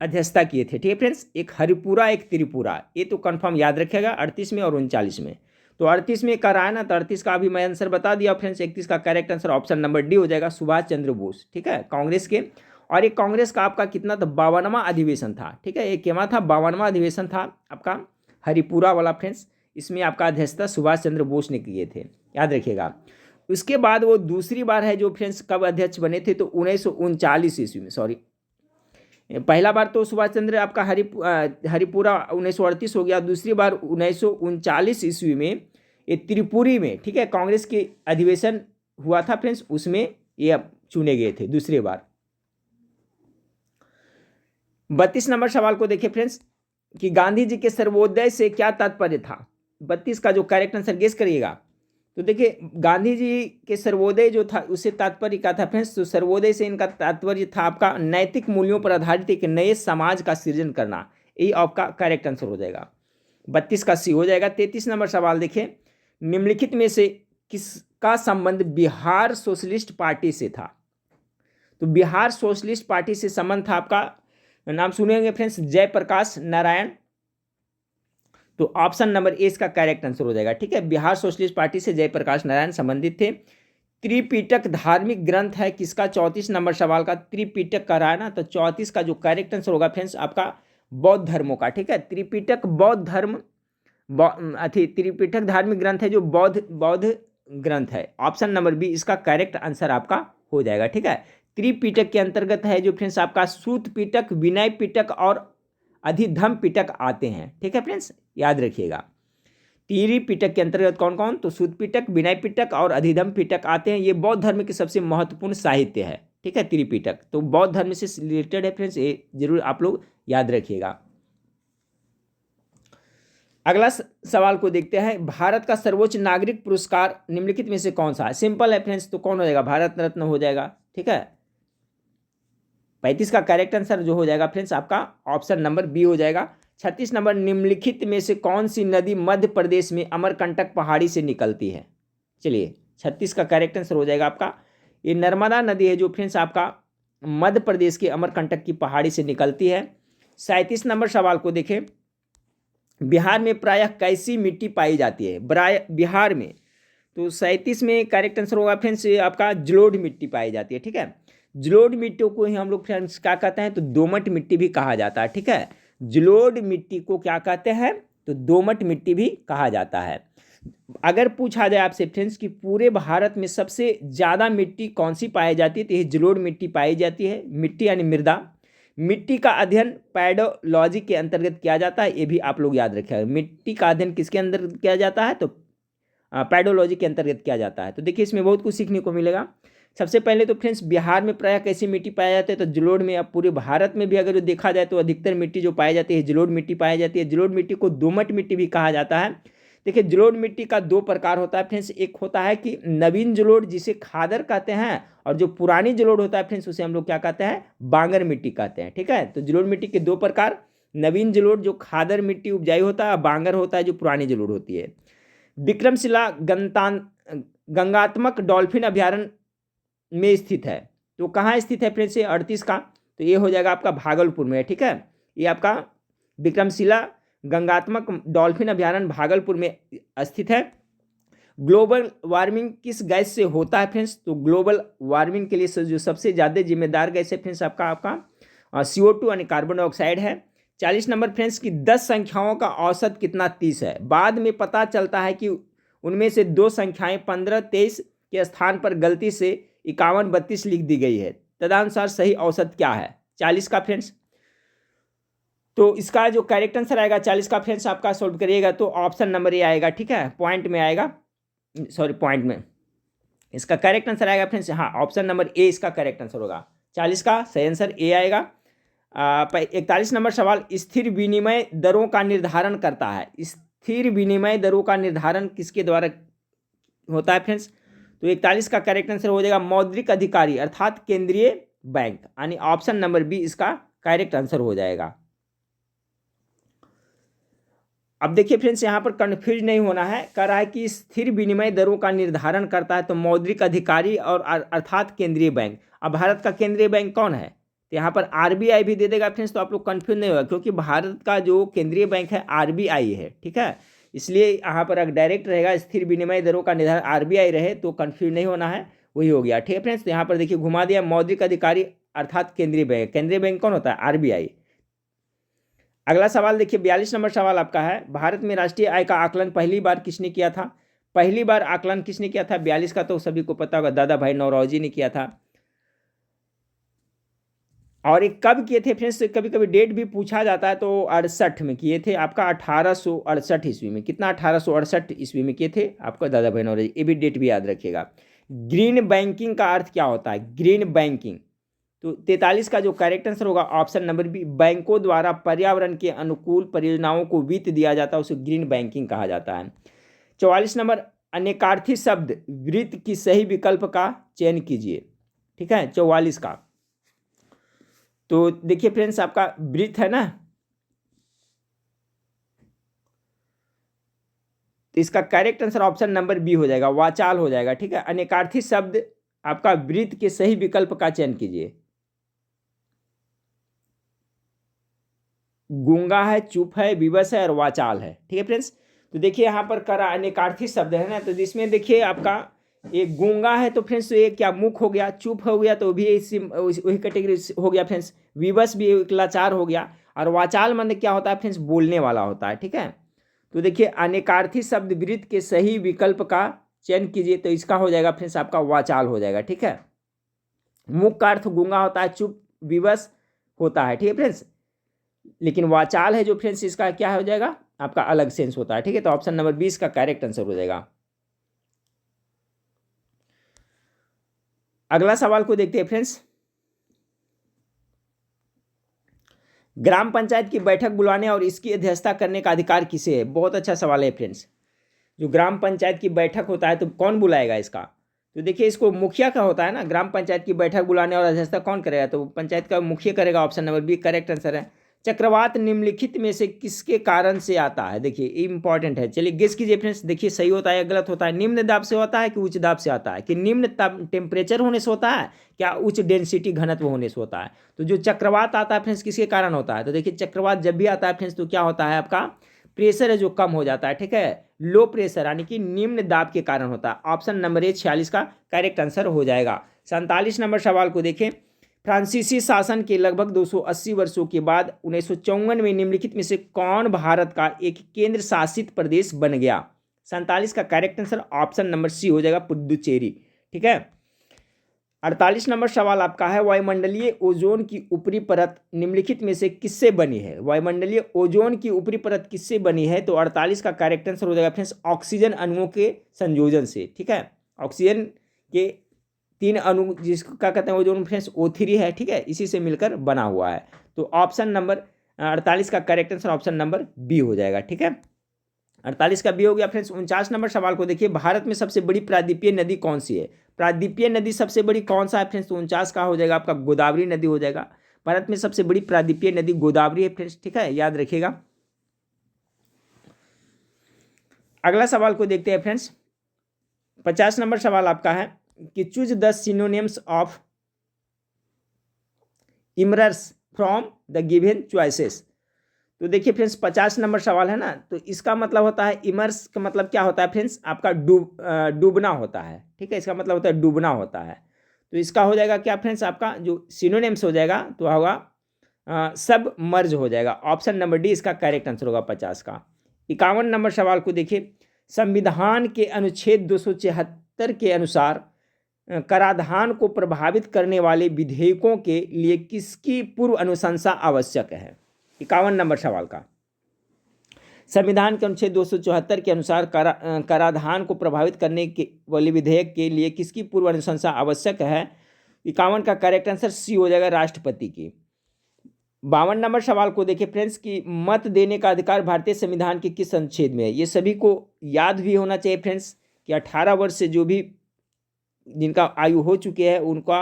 अध्यक्षता किए थे। ठीक है फ्रेंड्स, एक हरिपुरा एक त्रिपुरा, ये तो कंफर्म याद रखिएगा, 38 में और 39 में। तो 38 में कर रहा है ना, तो 38 का अभी मैं आंसर बता दिया फ्रेंड्स। 31 का correct answer option number D हो जाएगा, सुभाष चंद्र बोस। ठीक है, कांग्रेस के, और एक कांग्रेस का आपका कितना था? 52वां अधिवेशन था। ठीक है, एक केवा था? 52वां अधिवेशन था आपका हरिपुरा वाला फ्रेंड्स। इसमें आपका अध्यक्षता सुभाष चंद्र बोस ने किए थे, याद रखिएगा। उसके बाद वो दूसरी बार है जो फ्रेंड्स कब अध्यक्ष बने थे? तो 1939 ईस्वी में, सॉरी, पहला बार तो सुभाष चंद्र आपका हरिपुरा 1938 हो गया, दूसरी बार 1939 ईस्वी में ये त्रिपुरी में, ठीक है, कांग्रेस के अधिवेशन हुआ था फ्रेंड्स, उसमें ये चुने गए थे दूसरी बार। 32 नंबर सवाल को देखिए फ्रेंड्स कि गांधी जी के सर्वोदय से क्या तात्पर्य था? 32 का जो करेक्ट आंसर गेस करिएगा। तो देखिए, गांधी जी के सर्वोदय जो था उससे तात्पर्य क्या था फ्रेंड्स? तो सर्वोदय से इनका तात्पर्य था आपका नैतिक मूल्यों पर आधारित एक नए समाज का सृजन करना। यही आपका करेक्ट आंसर हो जाएगा, 32 का सी हो जाएगा। 33 नंबर सवाल देखिए, निम्नलिखित में से किसका संबंध बिहार सोशलिस्ट पार्टी से था? तो बिहार सोशलिस्ट पार्टी से संबंध था आपका, नाम सुनेंगे फ्रेंड्स, जयप्रकाश नारायण। तो ऑप्शन नंबर ए इसका करेक्ट आंसर हो जाएगा। ठीक है, बिहार सोशलिस्ट पार्टी से जयप्रकाश नारायण संबंधित थे। त्रिपिटक धार्मिक ग्रंथ है किसका? 34 नंबर सवाल का त्रिपिटक का रहा है ना, तो 34 का जो करेक्ट आंसर होगा फ्रेंड्स आपका बौद्ध धर्मों का। ठीक है, त्रिपिटक बौद्ध धर्म, त्रिपिटक धार्मिक ग्रंथ है जो बौद्ध ग्रंथ है। ऑप्शन नंबर बी इसका करेक्ट आंसर आपका हो जाएगा। ठीक है, त्रिपिटक के अंतर्गत है जो फ्रेंड्स आपका सूत पिटक, विनय पिटक और अधिधम पिटक आते हैं। ठीक है फ्रेंड्स, याद रखिएगा, त्रिपिटक के अंतर्गत कौन कौन? तो सूत पिटक, विनय पिटक और अधिधम पिटक आते हैं। ये बौद्ध धर्म के सबसे महत्वपूर्ण साहित्य है। ठीक है, त्रिपिटक तो बौद्ध धर्म से रिलेटेड है फ्रेंड्स, ये जरूर आप लोग याद रखिएगा। अगला सवाल को देखते हैं, भारत का सर्वोच्च नागरिक पुरस्कार निम्नलिखित में से कौन सा है? सिंपल है फ्रेंड्स, तो कौन हो जाएगा? भारत रत्न हो जाएगा। ठीक है, 35 का करेक्ट आंसर जो हो जाएगा फ्रेंड्स आपका ऑप्शन नंबर बी हो जाएगा। 36 नंबर, निम्नलिखित में से कौन सी नदी मध्य प्रदेश में अमरकंटक पहाड़ी से निकलती है? चलिए, 36 का करेक्ट आंसर हो जाएगा आपका ये नर्मदा नदी है जो फ्रेंड्स आपका मध्य प्रदेश के अमरकंटक की पहाड़ी से निकलती है। 37 नंबर सवाल को देखें, बिहार में प्रायः कैसी मिट्टी पाई जाती है? बिहार में, तो 37 में करेक्ट आंसर होगा फ्रेंड्स आपका जलोढ़ मिट्टी पाई जाती है। ठीक है, जलोढ़ मिट्टी को ही हम लोग फ्रेंड्स क्या कहते हैं, तो दोमट मिट्टी भी कहा जाता है। ठीक है, जलोढ़ मिट्टी को क्या कहते हैं, तो दोमट मिट्टी भी कहा जाता है। अगर पूछा जाए आपसे फ्रेंड्स कि पूरे भारत में सबसे ज़्यादा मिट्टी कौन सी पाई जाती है, तो ये जलोढ़ मिट्टी पाई जाती है। मिट्टी यानी मृदा, मिट्टी का अध्ययन पैडोलॉजी के अंतर्गत किया जाता है, ये भी आप लोग याद रखिएगा। मिट्टी का अध्ययन किसके अंतर्गत किया जाता है, तो पैडोलॉजी के अंतर्गत किया जाता है। तो देखिए इसमें बहुत कुछ सीखने को मिलेगा। सबसे पहले तो फ्रेंड्स बिहार में प्रायः कैसी मिट्टी पाई जाती है, तो जलोढ़ में। अब पूरे भारत में भी अगर जो देखा जाए तो अधिकतर मिट्टी जो पाई जाती है जलोढ़ मिट्टी पाई जाती है। जलोढ़ मिट्टी को दोमट मिट्टी भी कहा जाता है। देखिए जलोढ़ मिट्टी का दो प्रकार होता है फ्रेंड्स, एक होता है कि नवीन जलोढ़ जिसे खादर कहते हैं, और जो पुरानी जलोढ़ होता है फ्रेंड्स उसे हम लोग क्या कहते हैं, बांगर मिट्टी कहते हैं। ठीक है, तो जलोढ़ मिट्टी के दो प्रकार, नवीन जलोढ़ जो खादर मिट्टी उपजाई होता है, बांगर होता है जो पुरानी जलोढ़ होती है। विक्रमशिला गंगात्मक डॉल्फिन अभ्यारण्य में स्थित है। तो कहाँ स्थित है फ्रेंड्स, 38 का, तो ये हो जाएगा आपका भागलपुर में। ठीक है, ये आपका विक्रमशिला गंगात्मक डॉल्फिन अभ्यारण्य भागलपुर में स्थित है। ग्लोबल वार्मिंग किस गैस से होता है फ्रेंड्स, तो ग्लोबल वार्मिंग के लिए जो सबसे ज़्यादा जिम्मेदार गैस है फ्रेंड्स आपका CO2 यानी कार्बन डाइऑक्साइड है। 40 नंबर फ्रेंड्स की 10 संख्याओं का औसत कितना, 30 है। बाद में पता चलता है कि उनमें से दो संख्याएं 15, 23 के स्थान पर गलती से 51, 32 लिख दी गई है। तदनुसार सही औसत क्या है 40 का फ्रेंड्स। तो इसका जो करेक्ट आंसर आएगा 40 का फ्रेंड्स आपका सॉल्व करिएगा तो ऑप्शन नंबर ए आएगा। ठीक है, पॉइंट में आएगा, सॉरी पॉइंट में इसका करेक्ट आंसर आएगा फ्रेंड्स। हाँ, ऑप्शन नंबर ए इसका करेक्ट आंसर होगा। 40 का सही आंसर ए आएगा। 41 नंबर सवाल, स्थिर विनिमय दरों का निर्धारण करता है। स्थिर विनिमय दरों का निर्धारण किसके द्वारा होता है फ्रेंड्स, तो 41 का करेक्ट आंसर हो जाएगा मौद्रिक अधिकारी अर्थात केंद्रीय बैंक, यानी ऑप्शन नंबर बी इसका करेक्ट आंसर हो जाएगा। अब देखिए फ्रेंड्स यहाँ पर कन्फ्यूज नहीं होना है, कह रहा है कि स्थिर विनिमय दरों का निर्धारण करता है तो मौद्रिक अधिकारी और अर्थात केंद्रीय बैंक। अब भारत का केंद्रीय बैंक कौन है, तो यहाँ पर RBI भी दे देगा फ्रेंड्स, तो आप लोग कन्फ्यूज नहीं होगा, क्योंकि भारत का जो केंद्रीय बैंक है RBI है। ठीक है, इसलिए यहाँ पर अगर डायरेक्ट रहेगा स्थिर विनिमय दरों का निर्धारण RBI रहे तो कन्फ्यूज नहीं होना है, वही हो गया। ठीक है फ्रेंड्स, तो यहाँ पर देखिए घुमा दिया, मौद्रिक अधिकारी अर्थात केंद्रीय बैंक। केंद्रीय बैंक कौन होता है, RBI। अगला सवाल देखिए 42 नंबर सवाल आपका है, भारत में राष्ट्रीय आय का आकलन पहली बार किसने किया था। पहली बार आकलन किसने किया था, 42 का तो सभी को पता होगा, दादा भाई नौरोजी ने किया था। और एक कब किए थे फ्रेंड्स, कभी कभी डेट भी पूछा जाता है, तो 68 में किए थे आपका 1868 ईस्वी में। कितना, 1868 ईस्वी में किए थे आपका दादा भाई नौरोजी, ये भी डेट भी याद रखिएगा। ग्रीन बैंकिंग का अर्थ क्या होता है, ग्रीन बैंकिंग, तो 43 का जो करेक्ट आंसर होगा ऑप्शन नंबर बी, बैंकों द्वारा पर्यावरण के अनुकूल परियोजनाओं को वित्त दिया जाता है उसे ग्रीन बैंकिंग कहा जाता है। 44 नंबर, अनेकार्थी शब्द वृत्त की सही विकल्प का चयन कीजिए। ठीक है, 44 का, तो देखिए फ्रेंड्स आपका वृत्त है ना, तो इसका correct answer option number B हो जाएगा, वाचाल हो जाएगा। ठीक है, अनेकार्थी शब्द आपका वृत्त के सही विकल्प का चयन कीजिए। गूंगा है, चुप है, विवश है और वाचाल है। ठीक है फ्रेंड्स, तो देखिए यहाँ पर करा अनेकार्थी शब्द है ना, तो जिसमें देखिए आपका एक गूंगा है तो फ्रेंड्स ये क्या मुख हो गया, चुप हो गया तो भी इसी वही कैटेगरी हो गया फ्रेंड्स, विवश भी एक लाचार हो गया, और वाचाल मतलब क्या होता है फ्रेंड्स, बोलने वाला होता है। ठीक है, तो देखिए अनेकार्थी शब्द वृत्त के सही विकल्प का चयन कीजिए, तो इसका हो जाएगा फ्रेंड्स आपका वाचाल हो जाएगा। ठीक है, मुख का अर्थ गूंगा होता है, चुप विवश होता है। ठीक है फ्रेंड्स, लेकिन वाचाल है जो फ्रेंड्स इसका क्या हो जाएगा आपका अलग सेंस होता है। ठीक है, तो ऑप्शन नंबर 20 का करेक्ट आंसर हो जाएगा। अगला सवाल को देखते हैं फ्रेंड्स, ग्राम पंचायत की बैठक बुलाने और इसकी अध्यक्षता करने का अधिकार किसे है। बहुत अच्छा सवाल है फ्रेंड्स, जो ग्राम पंचायत की बैठक होता है तो कौन बुलाएगा इसका, तो देखिए इसको मुखिया का होता है ना, ग्राम पंचायत की बैठक बुलाने और अध्यक्षता कौन करेगा, तो पंचायत का मुखिया करेगा, option number B correct answer है। चक्रवात निम्नलिखित में से किसके कारण से आता है, देखिए इंपॉर्टेंट है, चलिए गेस कीजिए फ्रेंड्स। देखिए सही होता है या गलत होता है, निम्न दाब से होता है कि उच्च दाब से आता है, कि निम्न टेम्परेचर होने से होता है, क्या उच्च डेंसिटी घनत्व होने से होता है। तो जो चक्रवात आता है फ्रेंड्स किसके कारण होता है, तो देखिए चक्रवात जब भी आता है फ्रेंड्स तो क्या होता है आपका प्रेशर है जो कम हो जाता है, ठीक है। लो प्रेशर यानी कि निम्न दाब के कारण होता है। ऑप्शन नंबर ए 46 का करेक्ट आंसर हो जाएगा। 47 नंबर सवाल को देखें। फ्रांसीसी शासन के लगभग 280 वर्षों के बाद 1954 में निम्नलिखित में से कौन भारत का एक केंद्र शासित प्रदेश बन गया? 47 का correct answer option number C हो जाएगा, पुदुचेरी, ठीक है। 48 नंबर सवाल आपका है, वायुमंडलीय ओजोन की ऊपरी परत निम्नलिखित में से किससे बनी है? वायुमंडलीय ओजोन की ऊपरी परत किससे बनी है? तो 48 का करेक्ट आंसर हो जाएगा फ्रेंड्स, ऑक्सीजन अणुओं के संयोजन से, ठीक है। ऑक्सीजन के 3 अणु जिसको क्या कहते हैं ओजोन फ्रेंड्स, O3 है, ठीक है, इसी से मिलकर बना हुआ है। तो ऑप्शन नंबर 48 का correct answer option number B हो जाएगा, ठीक है। 48 का बी हो गया फ्रेंड्स। 49 नंबर सवाल को देखिए, भारत में सबसे बड़ी प्रायद्वीपीय नदी कौन सी है? प्रायद्वीपीय नदी सबसे बड़ी कौन सा है फ्रेंड्स? तो 49 का हो जाएगा आपका गोदावरी नदी हो जाएगा। भारत में सबसे बड़ी प्रायद्वीपीय नदी गोदावरी है फ्रेंड्स, ठीक है, याद रखिएगा। अगला सवाल को देखते हैं फ्रेंड्स। 50 नंबर सवाल आपका है कि choose the synonyms of immerse from the given choices. तो देखिए फ्रेंड्स 50 नंबर सवाल है ना, तो इसका मतलब होता है इमर्स का मतलब क्या होता है फ्रेंड्स, आपका डूबना होता है, ठीक है, इसका मतलब होता है डूबना होता है। तो इसका हो जाएगा क्या फ्रेंड्स, आपका जो सिनोनिम्स हो जाएगा तो होगा सब मर्ज हो जाएगा। ऑप्शन नंबर डी इसका करेक्ट आंसर होगा 50 का। 51 नंबर सवाल को देखिए, संविधान के अनुच्छेद 276 के अनुसार कराधान को प्रभावित करने वाले विधेयकों के लिए किसकी पूर्व अनुशंसा आवश्यक है? 51 नंबर सवाल का, संविधान के अनुच्छेद 274 के अनुसार कराधान को प्रभावित करने के वाले विधेयक के लिए किसकी पूर्व अनुशंसा आवश्यक है? 51 का करेक्ट आंसर सी हो जाएगा, राष्ट्रपति की। 52 नंबर सवाल को देखिए फ्रेंड्स कि मत देने का अधिकार भारतीय संविधान के किस अनुच्छेद में है? ये सभी को याद भी होना चाहिए फ्रेंड्स कि 18 वर्ष से जो भी जिनका आयु हो चुके हैं उनका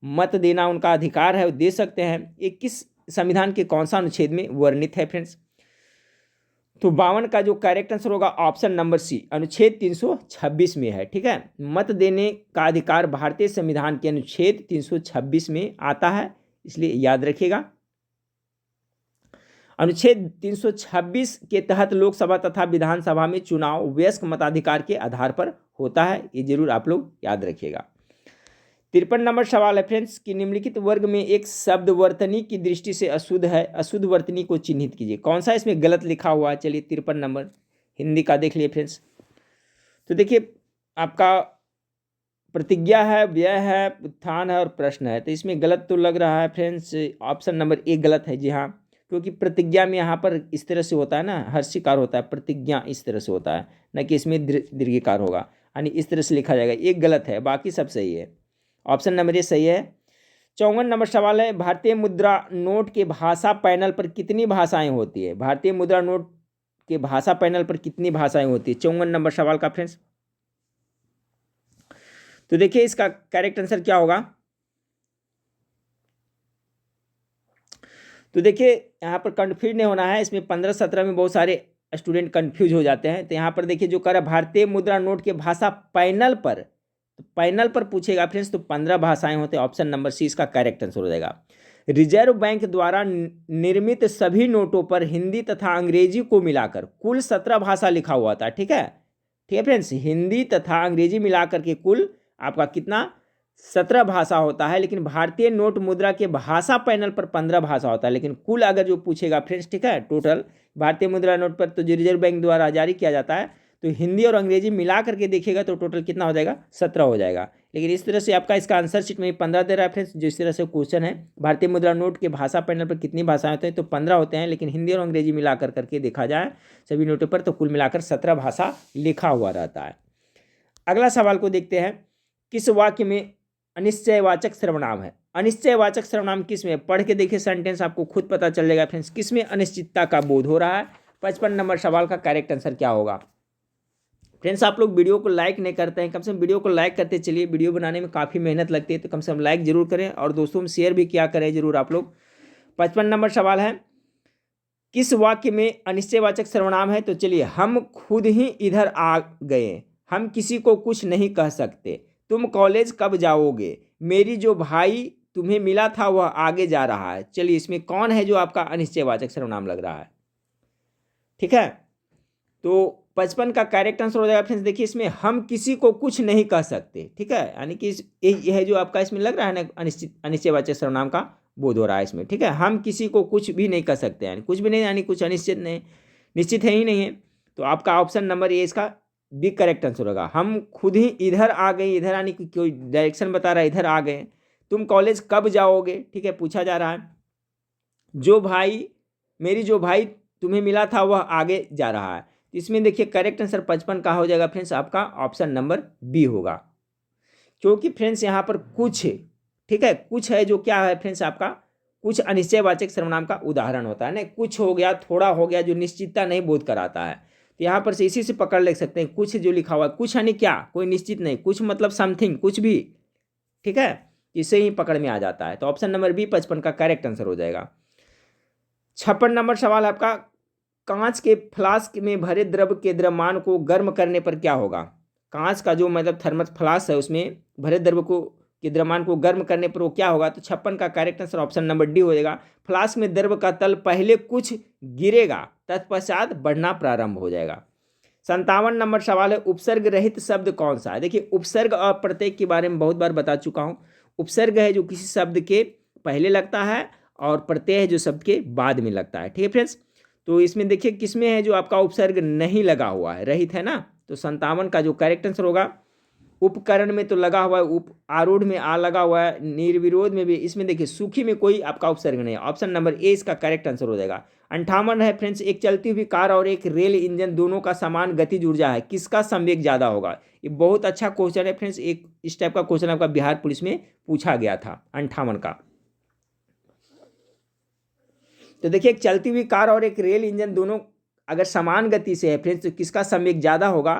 मत देना उनका अधिकार है, वो दे सकते हैं। ये किस संविधान के कौन सा अनुच्छेद में वर्णित है फ्रेंड्स? तो 52 का जो करेक्ट आंसर होगा ऑप्शन नंबर सी, अनुच्छेद 326 में है, ठीक है। मत देने का अधिकार भारतीय संविधान के अनुच्छेद 326 में आता है, इसलिए याद रखिएगा। अनुच्छेद 326 के तहत लोकसभा तथा विधानसभा में चुनाव वयस्क मताधिकार के आधार पर होता है, ये जरूर आप लोग याद रखिएगा। 53 नंबर सवाल है फ्रेंड्स कि निम्नलिखित वर्ग में एक शब्द वर्तनी की दृष्टि से अशुद्ध है, अशुद्ध वर्तनी को चिन्हित कीजिए। कौन सा इसमें गलत लिखा हुआ है? चलिए 53 नंबर हिंदी का देख लिए फ्रेंड्स। तो देखिए आपका प्रतिज्ञा है, व्यय है, उत्थान है और प्रश्न है, तो इसमें गलत तो लग रहा है फ्रेंड्स, ऑप्शन नंबर ए गलत है। जी हाँ, क्योंकि प्रतिज्ञा में यहाँ पर इस तरह से होता है ना, हर्षिकार होता है, प्रतिज्ञा इस तरह से होता है, न कि इसमें दीर्घिकार होगा, यानी इस तरह से लिखा जाएगा। एक गलत है, बाकी सब सही है। ऑप्शन नंबर ए सही है। 54 नंबर सवाल है, भारतीय मुद्रा नोट के भाषा पैनल पर कितनी भाषाएं होती है? भारतीय मुद्रा नोट के भाषा पैनल पर कितनी भाषाएं होती है? 54 नंबर सवाल का फ्रेंड्स। तो देखिए इसका करेक्ट आंसर क्या होगा? तो देखिए यहाँ पर कंफ्यूज नहीं होना है, इसमें 15-17 में बहुत सारे स्टूडेंट कंफ्यूज हो जाते हैं। तो यहाँ पर देखिए जो कर रहा है भारतीय मुद्रा नोट के भाषा पैनल पर, तो पैनल पर पूछेगा फ्रेंड्स, तो 15 भाषाएं होते हैं। ऑप्शन नंबर सी इसका करेक्ट आंसर हो जाएगा। रिजर्व बैंक द्वारा निर्मित सभी नोटों पर हिंदी तथा अंग्रेजी को मिलाकर कुल 17 भाषा लिखा हुआ था, ठीक है, ठीक है फ्रेंड्स, हिंदी तथा अंग्रेजी मिलाकर के कुल आपका कितना 17 भाषा होता है, लेकिन भारतीय नोट मुद्रा के भाषा पैनल पर 15 भाषा होता है। लेकिन कुल अगर जो पूछेगा फ्रेंड्स, ठीक है, टोटल भारतीय मुद्रा नोट पर तो जो रिजर्व बैंक द्वारा जारी किया जाता है, तो हिंदी और अंग्रेजी मिला करके देखिएगा तो टोटल कितना हो जाएगा? 17 हो जाएगा। लेकिन इस तरह से आपका इसका आंसर शीट में 15 दे रहा है फ्रेंड्स। जिस तरह से क्वेश्चन है भारतीय मुद्रा नोट के भाषा पैनल पर कितनी भाषाएं होते हैं, तो 15 होते हैं, लेकिन हिंदी और अंग्रेजी मिलाकर करके देखा जाए सभी नोटों पर तो कुल मिलाकर 17 भाषा लिखा हुआ रहता है। अगला सवाल को देखते हैं, किस वाक्य में अनिश्चयवाचक सर्वनाम है? अनिश्चयवाचक सर्वनाम किस में? पढ़ के देखिए सेंटेंस, आपको खुद पता चल जाएगा फ्रेंड्स किस में अनिश्चितता का बोध हो रहा है। 55 नंबर सवाल का करेक्ट आंसर क्या होगा? फ्रेंड्स आप लोग वीडियो को लाइक नहीं करते हैं, कम से कम वीडियो को लाइक करते चलिए, वीडियो बनाने में काफ़ी मेहनत लगती है, तो कम से कम लाइक जरूर करें और दोस्तों में शेयर भी किया करें जरूर आप लोग। 55 नंबर सवाल है, किस वाक्य में अनिश्चयवाचक सर्वनाम है? तो चलिए, हम खुद ही इधर आ गए, हम किसी को कुछ नहीं कह सकते, तुम कॉलेज कब जाओगे, मेरी जो भाई तुम्हें मिला था वह आगे जा रहा है। चलिए इसमें कौन है जो आपका अनिश्चयवाचक सर्वनाम लग रहा है? ठीक है, तो 55 का करेक्ट आंसर हो जाएगा फ्रेंड्स। देखिए इसमें हम किसी को कुछ नहीं कह सकते, ठीक है, यानी कि यह जो आपका इसमें लग रहा है ना अनिश्चयवाचक सर्वनाम का बोध हो रहा है इसमें, ठीक है। हम किसी को कुछ भी नहीं कह सकते, यानी कुछ भी नहीं, यानी कुछ अनिश्चित नहीं, निश्चित है ही नहीं है। तो आपका ऑप्शन नंबर ए इसका बी करेक्ट आंसर होगा। हम खुद ही इधर आ गए, इधर आने की कोई डायरेक्शन बता रहा है, इधर आ गए। तुम कॉलेज कब जाओगे, ठीक है, पूछा जा रहा है। जो भाई तुम्हें मिला था वह आगे जा रहा है। इसमें देखिए करेक्ट आंसर 55 का हो जाएगा फ्रेंड्स, आपका ऑप्शन नंबर बी होगा। क्योंकि फ्रेंड्स यहाँ पर कुछ, ठीक है, कुछ है जो क्या है फ्रेंड्स, आपका कुछ अनिश्चयवाचक सर्वनाम का उदाहरण होता है ना। कुछ हो गया, थोड़ा हो गया, जो निश्चितता नहीं बोध कराता है। तो यहाँ पर से इसी से पकड़ ले सकते हैं, कुछ जो लिखा हुआ है, कुछ यानी क्या, कोई निश्चित नहीं, कुछ मतलब समथिंग, कुछ भी, ठीक है, इससे ही पकड़ में आ जाता है। तो ऑप्शन नंबर बी 55 का करेक्ट आंसर हो जाएगा। 56 नंबर सवाल आपका, कांच के फ्लास्क में भरे द्रव के द्रव्यमान को गर्म करने पर क्या होगा। कांच का जो मतलब थर्मस फ्लास्क है उसमें भरे द्रव को के द्रव्यमान को गर्म करने पर वो क्या होगा। तो 56 का correct answer option number D हो जाएगा। फ्लास्क में द्रव का तल पहले कुछ गिरेगा, तत्पश्चात बढ़ना प्रारंभ हो जाएगा। 57 नंबर सवाल है, उपसर्ग रहित शब्द कौन सा है। देखिए उपसर्ग और प्रत्यय के बारे में बहुत बार बता चुका हूँ। उपसर्ग है जो किसी शब्द के पहले लगता है, और प्रत्यय है जो शब्द के बाद में लगता है, ठीक है फ्रेंड्स। तो इसमें देखिए किसमें है जो आपका उपसर्ग नहीं लगा हुआ है, रहित है ना। तो 57 का जो करेक्ट आंसर होगा, उपकरण में तो लगा हुआ है, उप आरूढ़ में आ लगा हुआ है, निर्विरोध में भी, इसमें देखिए सुखी में कोई आपका उपसर्ग नहीं है। ऑप्शन नंबर ए इसका करेक्ट आंसर हो जाएगा। 58 है फ्रेंड्स, एक चलती हुई कार और एक रेल इंजन दोनों का समान गतिज ऊर्जा है, किसका संवेग ज्यादा होगा। ये बहुत अच्छा क्वेश्चन है फ्रेंड्स, एक इस टाइप का क्वेश्चन आपका बिहार पुलिस में पूछा गया था 58 का। तो देखिए एक चलती हुई कार और एक रेल इंजन दोनों अगर समान गति से है फ्रेंड्स, तो किसका संवेग ज़्यादा होगा।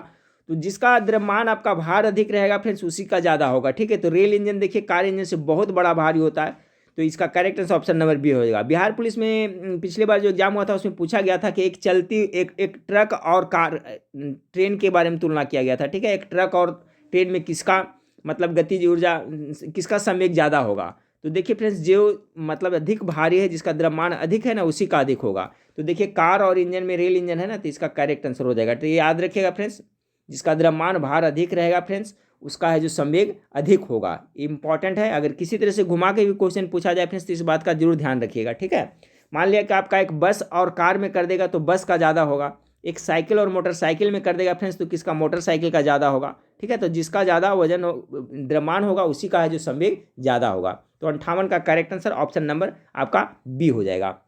तो जिसका द्रव्यमान आपका भार अधिक रहेगा फ्रेंड्स, उसी का ज़्यादा होगा, ठीक है। तो रेल इंजन देखिए कार इंजन से बहुत बड़ा भारी होता है, तो इसका correct answer option number B हो जाएगा। बिहार पुलिस में पिछले बार जो एग्जाम हुआ था उसमें पूछा गया था कि एक ट्रक और कार ट्रेन के बारे में तुलना किया गया था, ठीक है। एक ट्रक और ट्रेन में किसका मतलब गतिज ऊर्जा, किसका संवेग ज़्यादा होगा। तो देखिए फ्रेंड्स जो मतलब अधिक भारी है, जिसका द्रव्यमान अधिक है ना, उसी का अधिक होगा। तो देखिए कार और इंजन में रेल इंजन है ना, तो इसका करेक्ट आंसर हो जाएगा। तो ये याद रखिएगा फ्रेंड्स, जिसका द्रव्यमान भार अधिक रहेगा फ्रेंड्स, उसका है जो संवेग अधिक होगा। इंपॉर्टेंट है, अगर किसी तरह से घुमा के भी क्वेश्चन पूछा जाए फ्रेंड्स, तो इस बात का जरूर ध्यान रखिएगा, ठीक है। मान लिया कि आपका एक बस और कार में कर देगा तो बस का ज़्यादा होगा, एक साइकिल और मोटरसाइकिल में कर देगा फ्रेंड्स, तो किसका मोटरसाइकिल का ज़्यादा होगा, ठीक है। तो जिसका ज़्यादा वजन द्रव्यमान होगा उसी का है जो संवेग ज़्यादा होगा। तो 58 का करेक्ट आंसर ऑप्शन नंबर आपका बी हो जाएगा।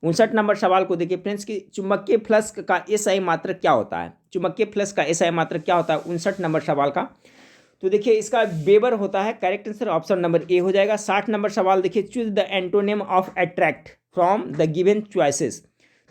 59 नंबर सवाल को देखिए फ्रेंड्स कि चुंबकीय फ्लक्स का एसआई मात्रक क्या होता है। चुंबकीय फ्लक्स का एसआई मात्रक क्या होता है 59 नंबर सवाल का। तो देखिए इसका वेबर होता है, करेक्ट आंसर ऑप्शन नंबर ए हो जाएगा। 60 नंबर सवाल देखिए, choose the antonym of attract from the given choices.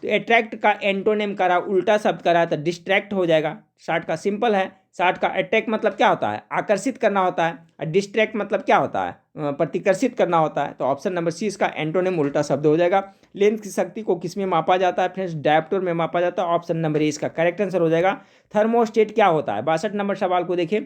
तो अट्रैक्ट का एंटोनिम करा, उल्टा शब्द करा तो डिस्ट्रैक्ट हो जाएगा। 60 का सिंपल है। 60 का अट्रैक्ट मतलब क्या होता है, आकर्षित करना होता है, और डिस्ट्रैक्ट मतलब क्या होता है, प्रतिकर्षित करना होता है। तो ऑप्शन नंबर सी इसका एंटोनिम उल्टा शब्द हो जाएगा। लेंथ की शक्ति को किस में मापा जाता है फ्रेंड्स, डायोप्टर में मापा जाता है। ऑप्शन नंबर ए इसका करेक्ट आंसर हो जाएगा। थर्मोस्टेट क्या होता है, 62 नंबर सवाल को देखिए,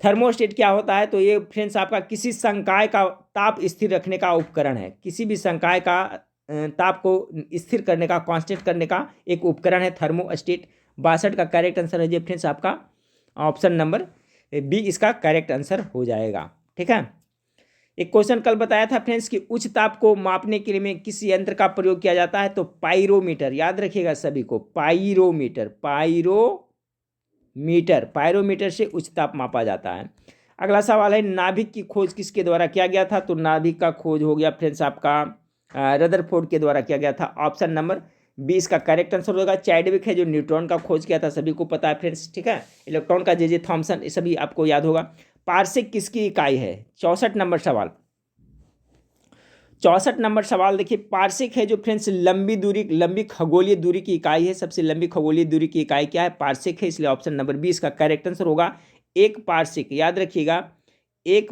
थर्मोस्टेट क्या होता है। तो ये फ्रेंड्स आपका किसी संकाय का ताप स्थिर रखने का उपकरण है, किसी भी संकाय का ताप को स्थिर करने का, कांस्टेंट करने का एक उपकरण है थर्मोस्टेट। 62 का करेक्ट आंसर है जी फ्रेंड्स आपका ऑप्शन नंबर बी इसका करेक्ट आंसर हो जाएगा, ठीक है। एक क्वेश्चन कल बताया था फ्रेंड्स कि उच्च ताप को मापने के लिए में किस यंत्र का प्रयोग किया जाता है। तो पायरोमीटर, याद रखिएगा सभी को, पायरोमीटर पायरोमीटर से उच्च ताप मापा जाता है। अगला सवाल है, नाभिक की खोज किसके द्वारा किया गया था। तो नाभिक का खोज हो गया फ्रेंड्स आपका रदरफोर्ड के द्वारा किया गया था। ऑप्शन नंबर बी इसका करेक्ट आंसर होगा। चैडविक है जो न्यूट्रॉन का खोज किया था, सभी को पता है फ्रेंड्स, ठीक है। इलेक्ट्रॉन का जे थॉमसन, ये सभी आपको याद होगा। पारसिक किसकी इकाई है। 64 नंबर सवाल, 64 नंबर सवाल देखिए, पारसिक है जो फ्रेंड्स लंबी खगोलीय दूरी की इकाई है। सबसे लंबी खगोलीय दूरी की इकाई क्या है, पारसिक है, इसलिए ऑप्शन नंबर बी इसका करेक्ट आंसर होगा। एक पारसिक, याद रखिएगा, एक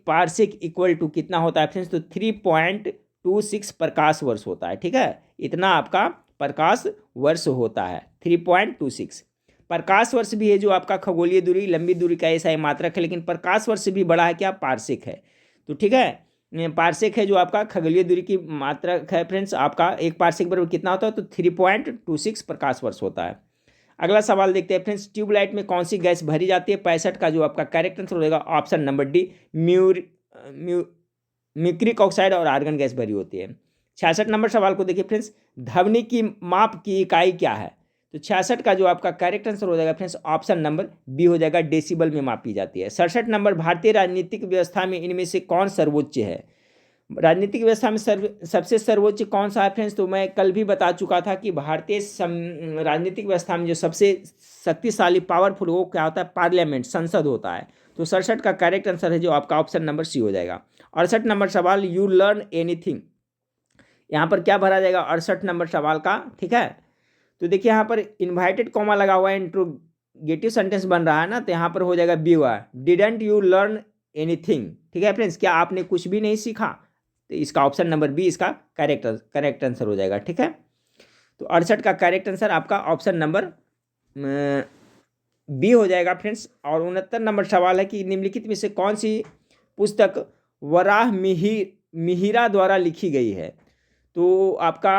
पारसिक इक्वल टू कितना होता है फ्रेंड्स। तो 3.26 प्रकाश वर्ष होता है, ठीक है। इतना आपका प्रकाश वर्ष होता है, 3.26 प्रकाश वर्ष भी है जो आपका खगोलीय दूरी, लंबी दूरी का ऐसा मात्रक है, लेकिन प्रकाश वर्ष से भी बड़ा है क्या, पारसिक है। तो ठीक है, पार्सेक है जो आपका खगोलीय दूरी की मात्रक है फ्रेंड्स। आपका 1 पार्सेक बराबर कितना होता है? तो 3.26 प्रकाश वर्ष होता है। अगला सवाल देखते हैं फ्रेंड्स, ट्यूबलाइट में कौन सी गैस भरी जाती है? 65 का जो आपका करेक्ट आंसर हो जाएगा ऑप्शन नंबर डी, म्यूक्रिक ऑक्साइड और आर्गन गैस भरी होती है। 66 नंबर सवाल को देखिए फ्रेंड्स, ध्वनि की माप की इकाई क्या है? तो 66 का जो आपका करेक्ट आंसर हो जाएगा फ्रेंड्स ऑप्शन नंबर बी हो जाएगा, डेसिबल में मापी जाती है। 67 नंबर, भारतीय राजनीतिक व्यवस्था में इनमें से कौन सर्वोच्च है? राजनीतिक व्यवस्था में सबसे सर्वोच्च कौन सा है फ्रेंड्स? तो मैं कल भी बता चुका था कि भारतीय राजनीतिक व्यवस्था में जो सबसे शक्तिशाली पावरफुल वो क्या होता है? पार्लियामेंट, संसद होता है। तो 67 का करेक्ट आंसर है जो आपका ऑप्शन नंबर सी हो जाएगा। 68 नंबर सवाल, यू लर्न एनीथिंग, यहाँ पर क्या भरा जाएगा 68 नंबर सवाल का? ठीक है, तो देखिए यहाँ पर इन्वाइटेड कॉमा लगा हुआ है, इंट्रोगेटिव सेंटेंस बन रहा है ना, तो यहाँ पर हो जाएगा बी हुआ, डिडंट यू लर्न एनीथिंग। ठीक है फ्रेंड्स, क्या आपने कुछ भी नहीं सीखा? तो इसका ऑप्शन नंबर बी इसका करेक्ट आंसर हो जाएगा। ठीक है, तो 68 का करेक्ट आंसर आपका ऑप्शन नंबर बी हो जाएगा फ्रेंड्स। और 69 नंबर सवाल है कि निम्नलिखित में से कौन सी पुस्तक वराह मिहिरा द्वारा लिखी गई है? तो आपका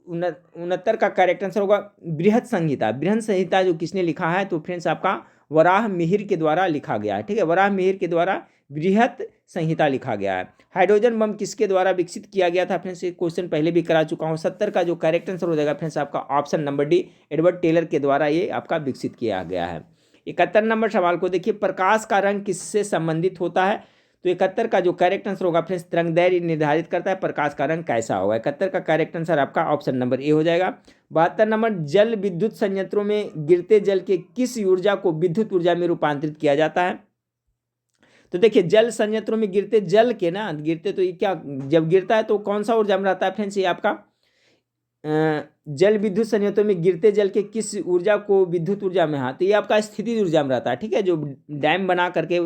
69 का करेक्ट आंसर होगा बृहत संहिता। बृहत संहिता जो किसने लिखा है? तो फ्रेंड्स आपका वराह मिहिर के द्वारा लिखा गया है। ठीक है, वराह मिहिर के द्वारा बृहत संहिता लिखा गया है। हाइड्रोजन बम किसके द्वारा विकसित किया गया था फ्रेंड्स? ये क्वेश्चन पहले भी करा चुका हूँ। 70 का जो करेक्ट आंसर हो जाएगा फ्रेंड्स आपका option number D, Edward Teller के द्वारा ये आपका विकसित किया गया है। 71 नंबर सवाल को देखिए, प्रकाश का रंग किससे संबंधित होता है? तो 71 का जो करेक्ट आंसर होगा फ्रेंड्स, तरंगदैर्घ्य निर्धारित करता है प्रकाश का रंग कैसा होगा। 71 का करेक्ट आंसर आपका ऑप्शन नंबर ए हो जाएगा। 72 नंबर, जल विद्युत संयंत्रों में गिरते जल के किस ऊर्जा को विद्युत ऊर्जा में रूपांतरित किया जाता है? तो देखिए जल संयंत्रों में गिरते जल के ना, गिरते तो ये क्या, जब गिरता है तो कौन सा ऊर्जा में रहता है फ्रेंड्स? ये आपका जल विद्युत संयंत्रों में गिरते जल के किस ऊर्जा को विद्युत ऊर्जा में, हाँ तो ये आपका स्थिति ऊर्जा में रहता है। ठीक है, जो डैम बना करके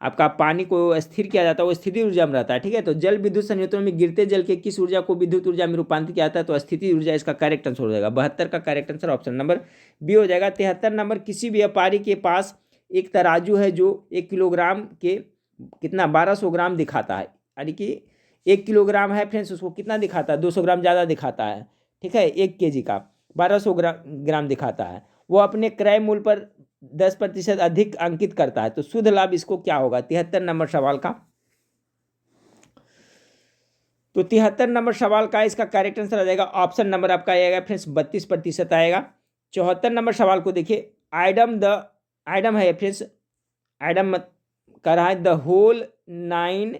आपका पानी को स्थिर किया जाता है वो स्थिति ऊर्जा में रहता है। ठीक है, तो जल विद्युत संयंत्रों में गिरते जल के किस ऊर्जा को विद्युत ऊर्जा में रूपांतरित किया जाता है? तो स्थिति ऊर्जा इसका करेक्ट आंसर हो जाएगा। 72 का correct answer option number B हो जाएगा। 73 नंबर, किसी व्यापारी के पास एक तराजू है जो 1 किलोग्राम के कितना 1200 ग्राम दिखाता है, यानी कि 1 किलोग्राम है फ्रेंड्स, उसको कितना दिखाता है? 200 ग्राम ज़्यादा दिखाता है। ठीक है, 1 केजी का 1200 ग्राम दिखाता है। वो अपने क्रय मूल्य पर 10% अधिक अंकित करता है, तो शुद्ध लाभ इसको क्या होगा? 73 नंबर सवाल का। तो 73 नंबर सवाल का इसका करेक्ट आंसर आ जाएगा ऑप्शन नंबर आपका आएगा फ्रेंड्स 32% आएगा। 74 नंबर सवाल को देखिए, आइडम है फ्रेंड्स, आइडम कह रहा है द होल 9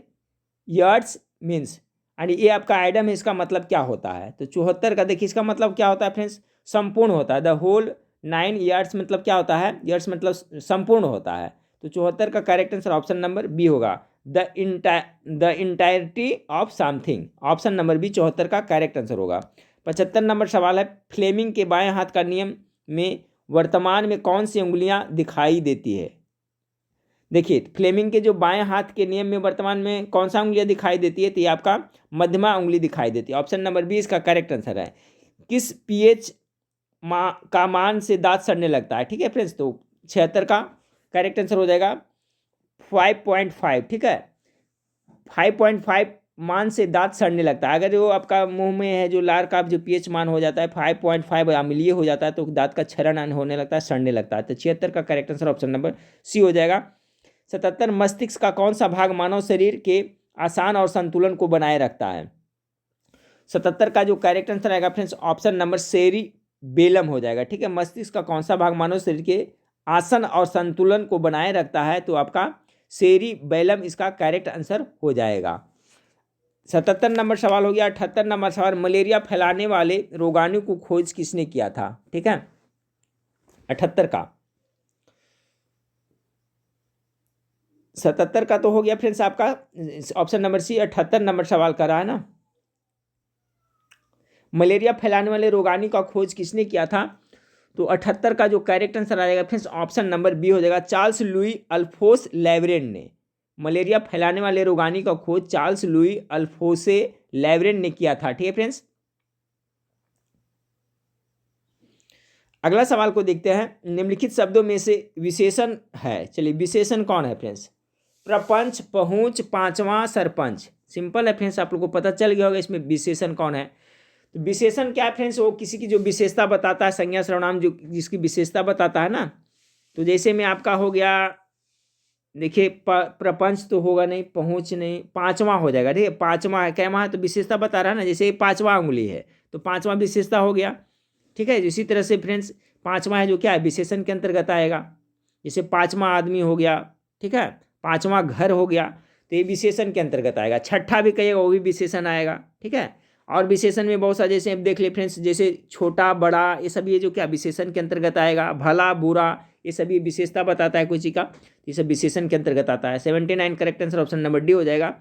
यार्ड्स मीन्स, यानी ये आपका आइडम है, इसका मतलब क्या होता है? तो 74 का देखिए इसका मतलब क्या होता है फ्रेंड्स? संपूर्ण होता है। द होल 9 यार्ड्स मतलब क्या होता है? यार्ड्स मतलब संपूर्ण होता है। तो 74 का correct answer option number B होगा, the entirety of something. Option number B 74 का करेक्ट आंसर होगा। 75 नंबर सवाल है, फ्लेमिंग के बाएं हाथ का नियम में वर्तमान में कौन सी उंगलियां दिखाई देती है? देखिए फ्लेमिंग के जो बाएं हाथ के नियम में वर्तमान में कौन सा उंगलियां दिखाई देती है? तो ये आपका मध्यमा उंगली दिखाई देती है। ऑप्शन नंबर बी इसका करेक्ट आंसर है। किस पीएच का मान से दांत सड़ने लगता है? ठीक है फ्रेंड्स, तो 76 का करेक्ट आंसर हो जाएगा 5.5। ठीक है, 5.5 मान से दांत सड़ने लगता है। अगर वो आपका मुंह में है जो लार का जो पीएच मान हो जाता है 5.5 अम्लीय हो जाता है तो दांत का क्षरण होने लगता है, सड़ने लगता है। तो 76 का correct answer option number C हो जाएगा। 77, मस्तिष्क का कौन सा भाग मानव शरीर के आसान और संतुलन को बनाए रखता है? 77 का जो करेक्ट आंसर आएगा फ्रेंड्स ऑप्शन नंबर सेरिबेलम हो जाएगा। ठीक है, मस्तिष्क का कौन सा भाग मानव शरीर के आसन और संतुलन को बनाए रखता है? तो आपका सेरिबेलम इसका करेक्ट आंसर हो जाएगा। 77 नंबर सवाल हो गया। 78 नंबर सवाल, मलेरिया फैलाने वाले रोगाणु को खोज किसने किया था? ठीक है, 78 का 77 का तो हो गया फ्रेंड्स आपका ऑप्शन नंबर सी। 78 नंबर सवाल कर रहा है ना, मलेरिया फैलाने वाले रोगाणु का खोज किसने किया था? तो 78 का जो करेक्ट आंसर आ जाएगा फ्रेंड्स ऑप्शन नंबर बी हो जाएगा, चार्ल्स लुई अल्फोंस लेवरेन ने। मलेरिया फैलाने वाले रोगाणु का खोज चार्ल्स लुई अल्फोंसे लेवरेन ने किया था। ठीक है फ्रेंड्स, अगला सवाल को देखते हैं। निम्नलिखित शब्दों में से विशेषण है, चलिए विशेषण कौन है फ्रेंड्स? प्रपंच, पहुंच, पांचवा, सरपंच। सिंपल है फ्रेंड्स, आप लोग को पता चल गया होगा इसमें विशेषण कौन है। तो विशेषण क्या है फ्रेंड्स, वो किसी की जो विशेषता बताता है, संज्ञा सर्वनाम जो जिसकी विशेषता बताता है ना। तो जैसे में आपका हो गया, देखिए प्रपंच तो होगा नहीं, पहुँच नहीं, पांचवा हो जाएगा, ठीक है, पांचवा है, कैमा है तो विशेषता बता रहा है ना, जैसे पांचवा उंगली है तो पांचवा विशेषता हो गया, ठीक है। इसी तरह से फ्रेंड्स पांचवा है जो क्या है, विशेषण के अंतर्गत आएगा। जैसे पांचवा आदमी हो गया, ठीक है, पांचवा घर हो गया, तो ये विशेषण के अंतर्गत आएगा। छठा भी कहिएगा वो भी विशेषण आएगा, ठीक है। और विशेषण में बहुत सारे, जैसे आप देख ले फ्रेंड्स, जैसे छोटा बड़ा ये सब ये जो क्या विशेषण के अंतर्गत आएगा। भला बुरा ये सभी विशेषता बताता है कोई चीज़ का, ये सब विशेषण के अंतर्गत आता है। 79 correct answer option number D हो जाएगा।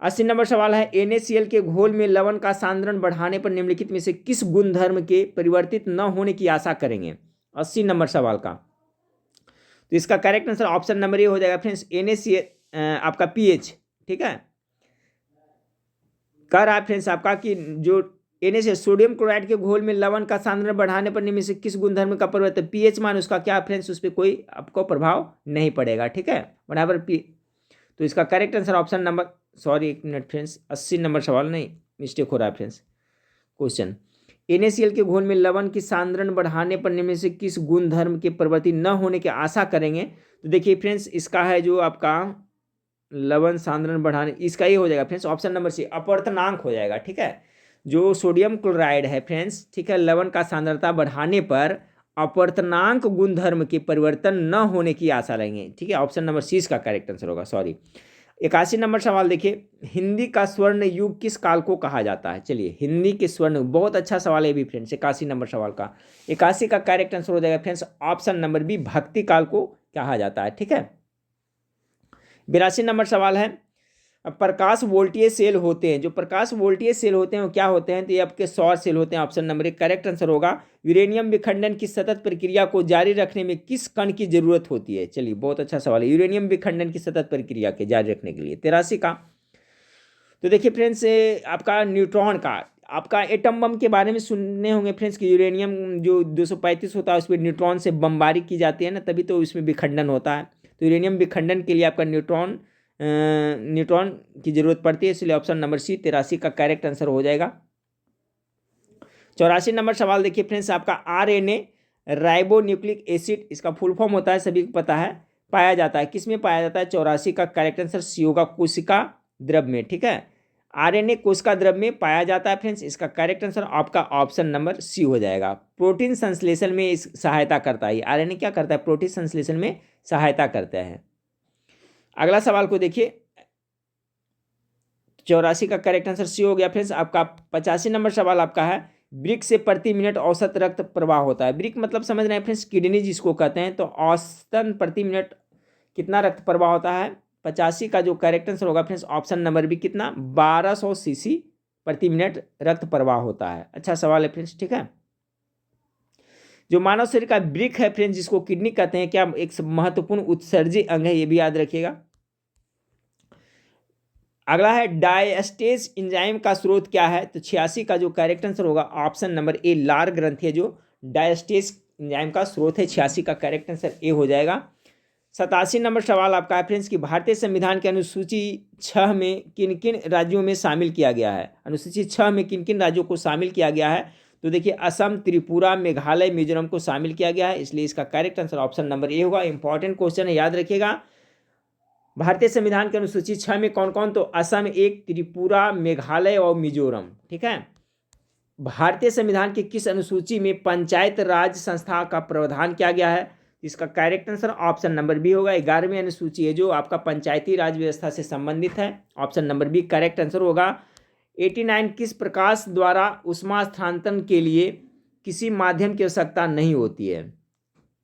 80 नंबर सवाल है, NaCl के घोल में लवण का सांद्रण बढ़ाने पर निम्नलिखित में से किस गुणधर्म के परिवर्तित न होने की आशा करेंगे। 80 नंबर सवाल का, तो इसका करेक्ट आंसर ऑप्शन नंबर ए हो जाएगा फ्रेंड्स, NaCl आपका pH, ठीक है। कह रहा है फ्रेंड्स आपका कि जो NaCl सोडियम क्लोराइड के घोल में लवण का सांद्रण बढ़ाने पर निम्न से किस गुणधर्म का परिवर्तन, pH मान उसका क्या फ्रेंड्स, उस पर कोई आपको प्रभाव नहीं पड़ेगा, ठीक है, बराबर पी। तो इसका correct answer option number, sorry एक मिनट फ्रेंड्स, 80 नंबर सवाल नहीं, मिस्टेक हो रहा है फ्रेंड्स क्वेश्चन। NaCl के घोल में लवण की सांद्रण बढ़ाने पर निम्न से किस गुणधर्म के परिवर्तित न होने की आशा करेंगे। तो देखिए फ्रेंड्स इसका है जो आपका लवण सांद्रण बढ़ाने, इसका ये हो जाएगा फ्रेंड्स ऑप्शन नंबर सी, अपवर्तनांक हो जाएगा, ठीक है। जो सोडियम क्लोराइड है फ्रेंड्स, ठीक है, लवण का सांद्रता बढ़ाने पर अपवर्तनांक गुणधर्म के परिवर्तन न होने की आशा रहेंगे, ठीक है, ऑप्शन नंबर सी इसका करेक्ट आंसर होगा, सॉरी। 81 नंबर सवाल देखिए, हिंदी का स्वर्ण युग किस काल को कहा जाता है। चलिए हिंदी के स्वर्ण, बहुत अच्छा सवाल है भी फ्रेंड्स 81 नंबर सवाल का। 81 का करेक्ट आंसर हो जाएगा फ्रेंड्स ऑप्शन नंबर बी, भक्ति काल को कहा जाता है, ठीक है। 82 नंबर सवाल है, प्रकाश वोल्टीय सेल होते हैं, जो प्रकाश वोल्टीय सेल होते हैं वो क्या होते हैं, तो ये आपके सौर सेल होते हैं, ऑप्शन नंबर 1 करेक्ट आंसर होगा। यूरेनियम विखंडन की सतत प्रक्रिया को जारी रखने में किस कण की जरूरत होती है। चलिए बहुत अच्छा सवाल है, यूरेनियम विखंडन की सतत प्रक्रिया के जारी रखने के लिए। 83 का, तो देखिए फ्रेंड्स आपका न्यूट्रॉन का, आपका एटम बम के बारे में सुनने होंगे फ्रेंड्स कि यूरेनियम जो 235 होता है उस पर न्यूट्रॉन से बमबारी की जाती है ना, तभी तो इसमें विखंडन होता है। तो यूरेनियम विखंडन के लिए आपका न्यूट्रॉन की जरूरत पड़ती है, इसलिए ऑप्शन नंबर सी 83 का करेक्ट आंसर हो जाएगा। 84 नंबर सवाल देखिए फ्रेंड्स आपका, RNA राइबो न्यूक्लिक एसिड, इसका फुल फॉर्म होता है सभी को पता है, पाया जाता है किसमें पाया जाता है। 84 का करेक्ट आंसर सी होगा, कोशिका द्रव में, ठीक है। RNA कोशिका द्रव में पाया जाता है फ्रेंड्स, इसका करेक्ट आंसर आपका ऑप्शन नंबर सी हो जाएगा। प्रोटीन संश्लेषण में इस सहायता करता है, RNA क्या करता है, प्रोटीन संश्लेषण में सहायता करता है। अगला सवाल को देखिए, 84 का करेक्ट आंसर सी हो गया फ्रेंड्स आपका। 85 नंबर सवाल आपका है, ब्रिक से प्रति मिनट औसत रक्त प्रवाह होता है। ब्रिक मतलब समझ रहे हैं फ्रेंड्स, किडनी जिसको कहते हैं, तो औसतन प्रति मिनट कितना रक्त प्रवाह होता है। 85 का जो करेक्ट आंसर होगा फ्रेंड्स ऑप्शन नंबर बी, कितना, 1200 सीसी प्रति मिनट रक्त प्रवाह होता है। अच्छा सवाल है फ्रेंड्स, ठीक है। जो मानव शरीर का ब्रिक है फ्रेंड्स, जिसको किडनी कहते हैं, क्या एक महत्वपूर्ण उत्सर्जी अंग है, ये भी याद रखिएगा। अगला है, डायस्टेज एंजाइम का स्रोत क्या है। तो 86 का जो करेक्ट आंसर होगा ऑप्शन नंबर ए, लार ग्रंथि है जो डायस्टेज एंजाइम का स्रोत है। 86 का करेक्ट आंसर ए हो जाएगा। 87 नंबर सवाल आपका है फ्रेंड्स कि भारतीय संविधान के अनुसूची 6 में किन किन राज्यों में शामिल किया गया है। अनुसूची 6 में किन किन राज्यों को शामिल किया गया है। तो देखिए असम, त्रिपुरा, मेघालय, मिजोरम को शामिल किया गया है, इसलिए इसका correct answer option number A होगा। इंपॉर्टेंट क्वेश्चन है, याद रखिएगा। भारतीय संविधान के अनुसूची 6 में कौन कौन, तो असम 1, त्रिपुरा, मेघालय और मिजोरम, ठीक है। भारतीय संविधान की किस अनुसूची में पंचायत राज संस्था का प्रावधान किया गया है। इसका correct answer option number B होगा। 11वीं अनुसूची है जो आपका पंचायती राज व्यवस्था से संबंधित है, option number B correct answer होगा। 89 किस प्रकाश द्वारा उष्मा स्थानांतरण के लिए किसी माध्यम की आवश्यकता नहीं होती है।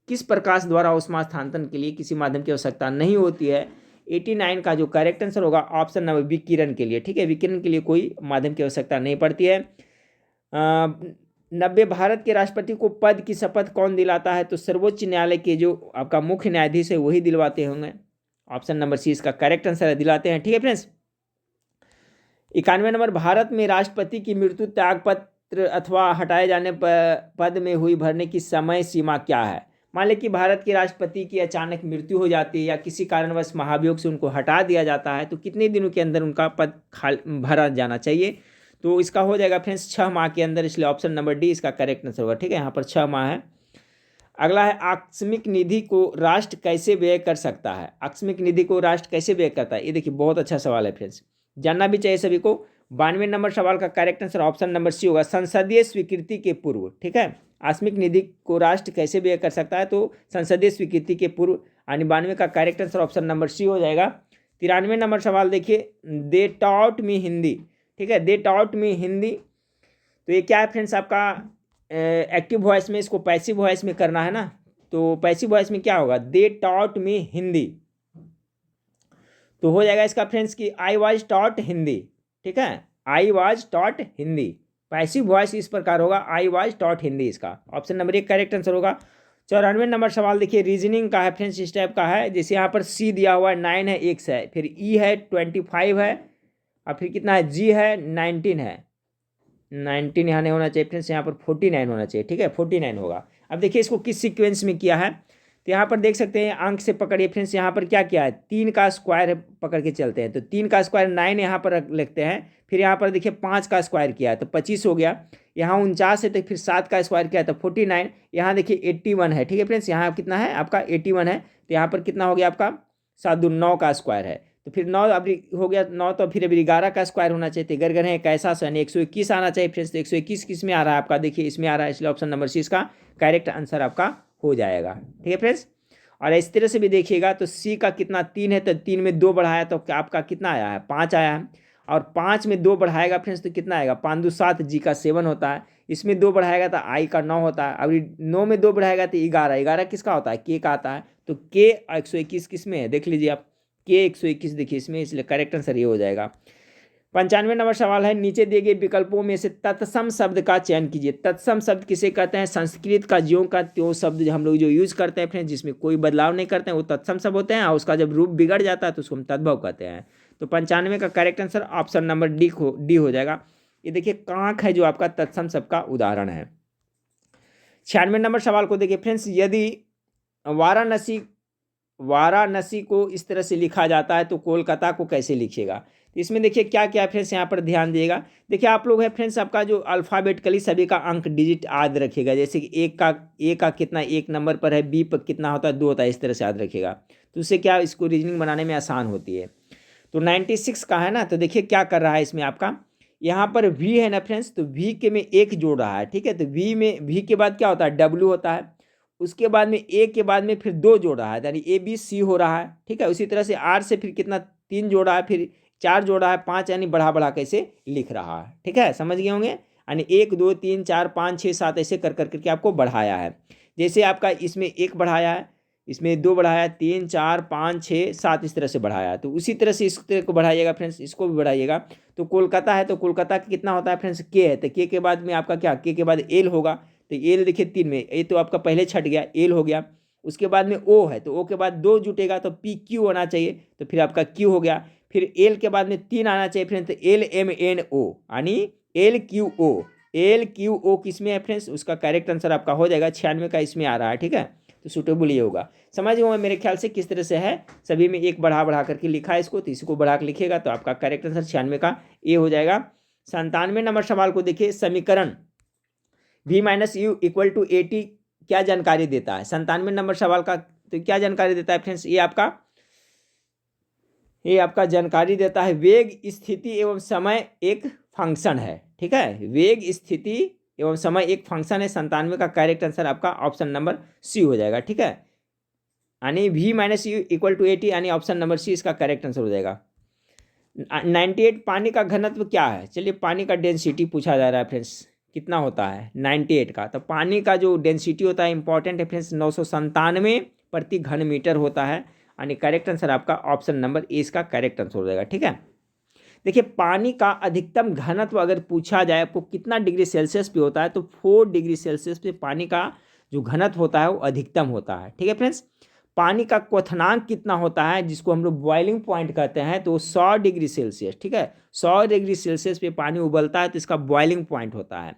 किस प्रकाश द्वारा उष्मा स्थानांतरण के लिए किसी माध्यम की आवश्यकता नहीं होती है। 89 का जो करेक्ट आंसर होगा ऑप्शन नंबर विकिरण के लिए, ठीक है, विकिरण के लिए कोई माध्यम की आवश्यकता नहीं पड़ती है। 90 भारत के राष्ट्रपति को पद की शपथ कौन दिलाता है। तो सर्वोच्च न्यायालय के जो आपका मुख्य न्यायाधीश है वही दिलवाते होंगे, ऑप्शन नंबर सी इसका करेक्ट आंसर है, दिलाते हैं, ठीक है फ्रेंड्स। 91 नंबर, भारत में राष्ट्रपति की मृत्यु त्याग पत्र अथवा हटाए जाने पर पद में हुई भरने की समय सीमा क्या है। मान लें कि भारत के राष्ट्रपति की अचानक मृत्यु हो जाती है या किसी कारणवश महाभियोग से उनको हटा दिया जाता है, तो कितने दिनों के अंदर उनका पद भरा जाना चाहिए? तो इसका हो जाएगा फ्रेंड्स 6 माह के अंदर, इसलिए ऑप्शन नंबर डी इसका करेक्ट आंसर होगा। ठीक है, यहाँ पर 6 माह है। अगला है आकस्मिक निधि को राष्ट्र कैसे व्यय कर सकता है? आकस्मिक निधि को राष्ट्र कैसे व्यय करता है? ये देखिए बहुत अच्छा सवाल है फ्रेंड्स, जानना भी चाहिए सभी को। 92 नंबर सवाल का correct answer option number C होगा, संसदीय स्वीकृति के पूर्व। ठीक है, आकस्मिक निधि को राष्ट्र कैसे व्यय कर सकता है? तो संसदीय स्वीकृति के पूर्व, यानी 92 का correct answer option number C हो जाएगा। 93 नंबर सवाल देखिए, दे टॉट मी हिंदी। ठीक है, दे टॉट मी हिंदी, तो ये क्या है फ्रेंड्स आपका एक्टिव वॉइस में, इसको पैसिव वॉइस में करना है ना, तो पैसिव वॉइस में क्या होगा? दे टॉट मी हिंदी, तो हो जाएगा इसका फ्रेंड्स कि आई वाज टॉट हिंदी। ठीक है, I was taught Hindi, passive voice इस प्रकार होगा, आई वाज टॉट हिंदी, इसका ऑप्शन नंबर 1 करेक्ट आंसर होगा। 94 नंबर सवाल देखिए, रीजनिंग का है फ्रेंड्स, इस टाइप का है, जैसे यहाँ पर सी दिया हुआ है 9 है, एक्स है, फिर ई है 25 है, और फिर कितना है, जी है 19 है, 19 यहाँ नहीं होना चाहिए फ्रेंड्स, यहाँ पर 49 होना चाहिए। ठीक है, 49 होगा। अब देखिए इसको किस सीक्वेंस में किया है, तो यहाँ पर देख सकते हैं अंक से पकड़िए फ्रेंड्स, यहाँ पर क्या किया है, 3 का स्क्वायर पकड़ के चलते हैं, तो 3 का स्क्वायर 9 यहाँ पर लिखते हैं, फिर यहाँ पर देखिए 5 का स्क्वायर किया है तो 25 हो गया, यहाँ 49 है तो फिर 7 का स्क्वायर किया है तो 49, यहाँ देखिए 81 है। ठीक है फ्रेंड्स, यहाँ कितना है आपका 81 है, तो यहाँ पर कितना हो गया आपका 7 दूनी 9 का स्क्वायर है, तो फिर 9 अब हो गया 9, तो फिर अभी 11 का स्क्वायर होना चाहिए, तो घर है कैसा सन 121 आना चाहिए फ्रेंड्स, तो 121 किस में आ रहा है आपका, देखिए इसमें आ रहा है, इसलिए ऑप्शन नंबर सी इसका करेक्ट आंसर आपका हो जाएगा। ठीक है फ्रेंड्स, और इस तरह से भी देखिएगा तो सी का कितना 3 है, तो 3 में 2 बढ़ाया तो आपका कितना आया है, 5 आया है, और 5 में 2 बढ़ाएगा फ्रेंड्स तो कितना आएगा, 5 2 7, जी का 7 होता है, इसमें 2 बढ़ाएगा तो आई का 9 होता है, अभी 9 में 2 बढ़ाएगा तो 11, 11 किसका होता है, के का आता है, तो के 121 किस में है, देख लीजिए आप, के 121 देखिए इसमें, इसलिए करेक्ट आंसर ये हो जाएगा। 95 नंबर सवाल है, नीचे दिए गए विकल्पों में से तत्सम शब्द का चयन कीजिए। तत्सम शब्द किसे कहते हैं? संस्कृत का ज्यों का त्यों शब्द हम लोग जो यूज करते हैं फ्रेंड्स, जिसमें कोई बदलाव नहीं करते हैं, वो तत्सम शब्द होते हैं, और उसका जब रूप बिगड़ जाता है तो उसको हम तद्भव कहते हैं। तो 95 का correct answer option number D हो जाएगा। ये देखिए कांख है जो आपका तत्सम शब्द का उदाहरण है। 96 नंबर सवाल को देखिए फ्रेंड्स, यदि वाराणसी को इस तरह से लिखा जाता है तो कोलकाता को कैसे लिखिएगा? तो इसमें देखिए क्या क्या फ्रेंड्स यहाँ पर ध्यान दिएगा। देखिए आप लोग है फ्रेंड्स, आपका जो अल्फ़ाबेटिकली सभी का अंक डिजिट याद रखिएगा, जैसे कि ए का कितना 1 नंबर पर है, बी पर कितना होता है 2 होता है, इस तरह से याद रखिएगा, तो उससे क्या इसको रीजनिंग बनाने में आसान होती है। तो 96 का है ना, तो देखिए क्या कर रहा है इसमें आपका, यहाँ पर वी है ना फ्रेंड्स, तो वी के में 1 जोड़ रहा है। ठीक है, तो वी के बाद क्या होता है, डब्ल्यू होता है, उसके बाद में ए के बाद में फिर 2 जोड़ रहा है, यानी ए बी सी हो रहा है। ठीक है, उसी तरह से आर से फिर कितना 3 जोड़ा है, फिर 4 जोड़ा है, 5, यानी बढ़ा कैसे लिख रहा है। ठीक है, समझ गए होंगे, यानी 1 2 3 4 5 6 7 ऐसे कर करके आपको बढ़ाया है। जैसे आपका इसमें 1 बढ़ाया है, इसमें 2 बढ़ाया, 3 4 5 6 7 इस तरह से बढ़ाया है, तो उसी तरह से इस तरह को बढ़ाइएगा फ्रेंड्स, इसको भी बढ़ाइएगा। तो कोलकाता है तो कोलकाता का कितना होता है फ्रेंड्स, के है, तो के के बाद में आपका क्या, के बाद एल होगा, तो एल देखिए 3 में, ये तो आपका पहले छट गया, एल हो गया, उसके बाद में ओ है, तो ओ के बाद 2 जुटेगा तो पी क्यू आना चाहिए, तो फिर आपका क्यू हो गया, फिर एल के बाद में 3 आना चाहिए फ्रेंड्स, तो एल एम एन ओ, यानी एल क्यू ओ किस में है फ्रेंड्स, उसका करेक्ट आंसर आपका हो जाएगा 96 का इसमें आ रहा है। ठीक है, तो सूटेबल ये होगा। समझ गए मेरे ख्याल से किस तरह से है, सभी में 1 बढ़ा करके लिखा है इसको, तो इसको बढ़ा के लिखिएगा तो आपका करेक्ट आंसर 96 का ये हो जाएगा। 97 नंबर सवाल को देखिए, समीकरण v minus u equal to 80 क्या जानकारी देता है? 97 नंबर सवाल का तो क्या जानकारी देता है फ्रेंड्स, ये आपका जानकारी देता है वेग, स्थिति एवं समय एक फंक्शन है। ठीक है, वेग, स्थिति एवं समय एक फंक्शन है। 97 का करेक्ट आंसर आपका ऑप्शन नंबर सी हो जाएगा। ठीक है, यानी v minus u equal to 80, यानी ऑप्शन नंबर सी इसका करेक्ट आंसर हो जाएगा। 98 पानी का घनत्व क्या है? चलिए पानी का डेंसिटी पूछा जा रहा है फ्रेंड्स, कितना होता है 98 का, तो पानी का जो डेंसिटी होता है इंपॉर्टेंट है फ्रेंड्स, 997 प्रति घन मीटर होता है, यानी करेक्ट आंसर आपका ऑप्शन नंबर ए इसका करेक्ट आंसर हो जाएगा। ठीक है, देखिए पानी का अधिकतम घनत्व अगर पूछा जाए आपको कितना डिग्री सेल्सियस पे होता है, तो 4 डिग्री सेल्सियस पे पानी का जो घनत्व होता है वो अधिकतम होता है। ठीक है फ्रेंड्स, पानी का क्वथनांक कितना होता है, जिसको हम लोग बॉइलिंग पॉइंट कहते हैं, तो 100 डिग्री सेल्सियस। ठीक है, 100 डिग्री सेल्सियस पे पानी उबलता है तो इसका बॉइलिंग पॉइंट होता है।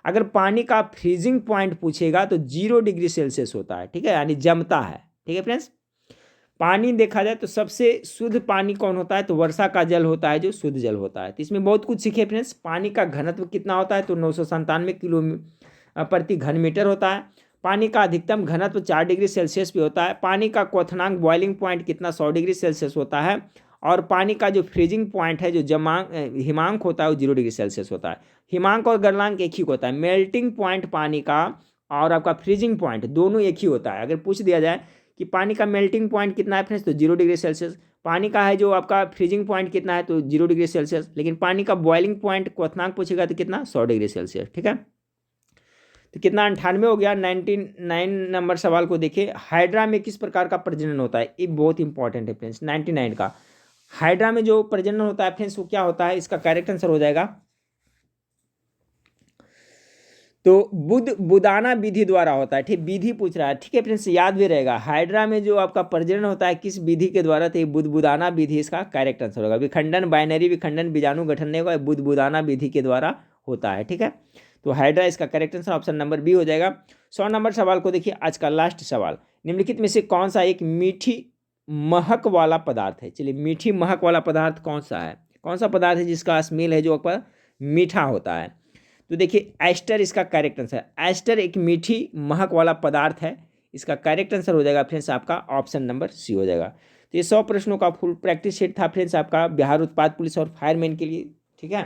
अगर पानी का फ्रीजिंग पॉइंट पूछेगा तो 0 डिग्री सेल्सियस होता है, ठीक है, यानी जमता है, ठीक है फ्रेंड्स। पानी देखा जाए तो सबसे शुद्ध पानी कौन होता है, तो वर्षा का जल होता है, जो शुद्ध जल होता है। तो इसमें बहुत कुछ सीखे फ्रेंड्स। पानी का घनत्व कितना होता है, तो 997 किलो प्रति घन मीटर होता है। पानी का अधिकतम घनत्व 4 डिग्री सेल्सियस पे होता है। पानी का क्वथनांक बॉइलिंग पॉइंट कितना 100 डिग्री सेल्सियस होता है। और पानी का जो फ्रीजिंग पॉइंट है, जो हिमांक होता है, वो 0 डिग्री सेल्सियस होता है। हिमांक और गलनांक एक ही होता है। मेल्टिंग पॉइंट पानी का और आपका फ्रीजिंग पॉइंट दोनों एक ही होता है। अगर पूछ दिया जाए कि पानी का मेल्टिंग पॉइंट कितना है फ्रेंड्स, तो 0 डिग्री सेल्सियस। पानी का है जो आपका फ्रीजिंग पॉइंट कितना है, तो 0 डिग्री सेल्सियस। लेकिन पानी का बॉइलिंग पॉइंट क्वथनांक पूछेगा तो कितना, 100 डिग्री सेल्सियस, ठीक है। तो कितना 98 हो गया। 99 नंबर सवाल को देखिए, हाइड्रा में किस प्रकार का प्रजनन होता है, ये बहुत इंपॉर्टेंट है फ्रेंड्स। 99 का हाइड्रा में जो प्रजनन होता है फ्रेंड्स, वो क्या होता है, इसका करेक्ट आंसर हो जाएगा तो बुदाना विधि द्वारा होता है, ठीक, विधि पूछ रहा है, ठीक है फ्रेंड्स, याद भी रहेगा। हाइड्रा में जो आपका प्रजनन होता है किस विधि के द्वारा, तो बुदबुदाना विधि इसका करेक्ट आंसर होगा। विखंडन, बाइनरी विखंडन, बीजाणु गठन का बुदबुदाना विधि के द्वारा होता है, ठीक है। तो हाइड्रा इसका correct answer option number B हो जाएगा। 100 नंबर सवाल को देखिए, आज का लास्ट सवाल। निम्नलिखित में से कौन सा एक मीठी महक वाला पदार्थ है। चलिए, मीठी महक वाला पदार्थ कौन सा है, कौन सा पदार्थ है जिसका स्मेल है जो आपका मीठा होता है। तो देखिए, एस्टर इसका करेक्ट आंसर है। एस्टर एक मीठी महक वाला पदार्थ है, इसका करेक्ट आंसर हो जाएगा फ्रेंड्स आपका ऑप्शन नंबर सी हो जाएगा। तो ये 100 प्रश्नों का फुल प्रैक्टिस सेट था फ्रेंड्स आपका बिहार उत्पाद पुलिस और फायरमैन के लिए, ठीक है।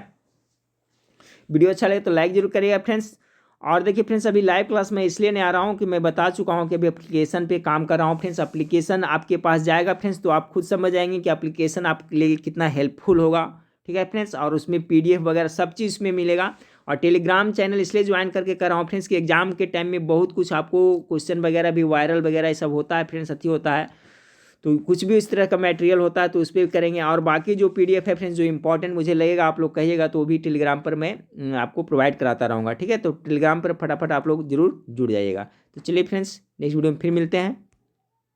वीडियो अच्छा लगे तो लाइक जरूर करिएगा फ्रेंड्स। और देखिए फ्रेंड्स, अभी लाइव क्लास में इसलिए नहीं आ रहा हूँ कि मैं बता चुका हूँ कि अभी एप्लीकेशन पे काम कर रहा हूँ फ्रेंड्स। एप्लीकेशन आपके पास जाएगा फ्रेंड्स, तो आप खुद समझ जाएंगे कि एप्लीकेशन आपके लिए कितना हेल्पफुल होगा, ठीक है फ्रेंड्स। और उसमें PDF वगैरह सब चीज़ में मिलेगा। और टेलीग्राम चैनल इसलिए ज्वाइन करके कर रहा हूँ फ्रेंड्स कि एग्जाम के टाइम में बहुत कुछ आपको क्वेश्चन वगैरह भी वायरल वगैरह ये सब होता है फ्रेंड्स, अच्छी होता है। तो कुछ भी इस तरह का मटेरियल होता है तो उस पर भी करेंगे। और बाकी जो PDF है फ्रेंड्स, जो इंपॉर्टेंट मुझे लगेगा आप लोग कहिएगा तो वो भी टेलीग्राम पर मैं आपको प्रोवाइड कराता रहूँगा, ठीक है। तो टेलीग्राम पर फटाफट आप लोग जरूर जुड़ जाइएगा। तो चलिए फ्रेंड्स, नेक्स्ट वीडियो में फिर मिलते हैं।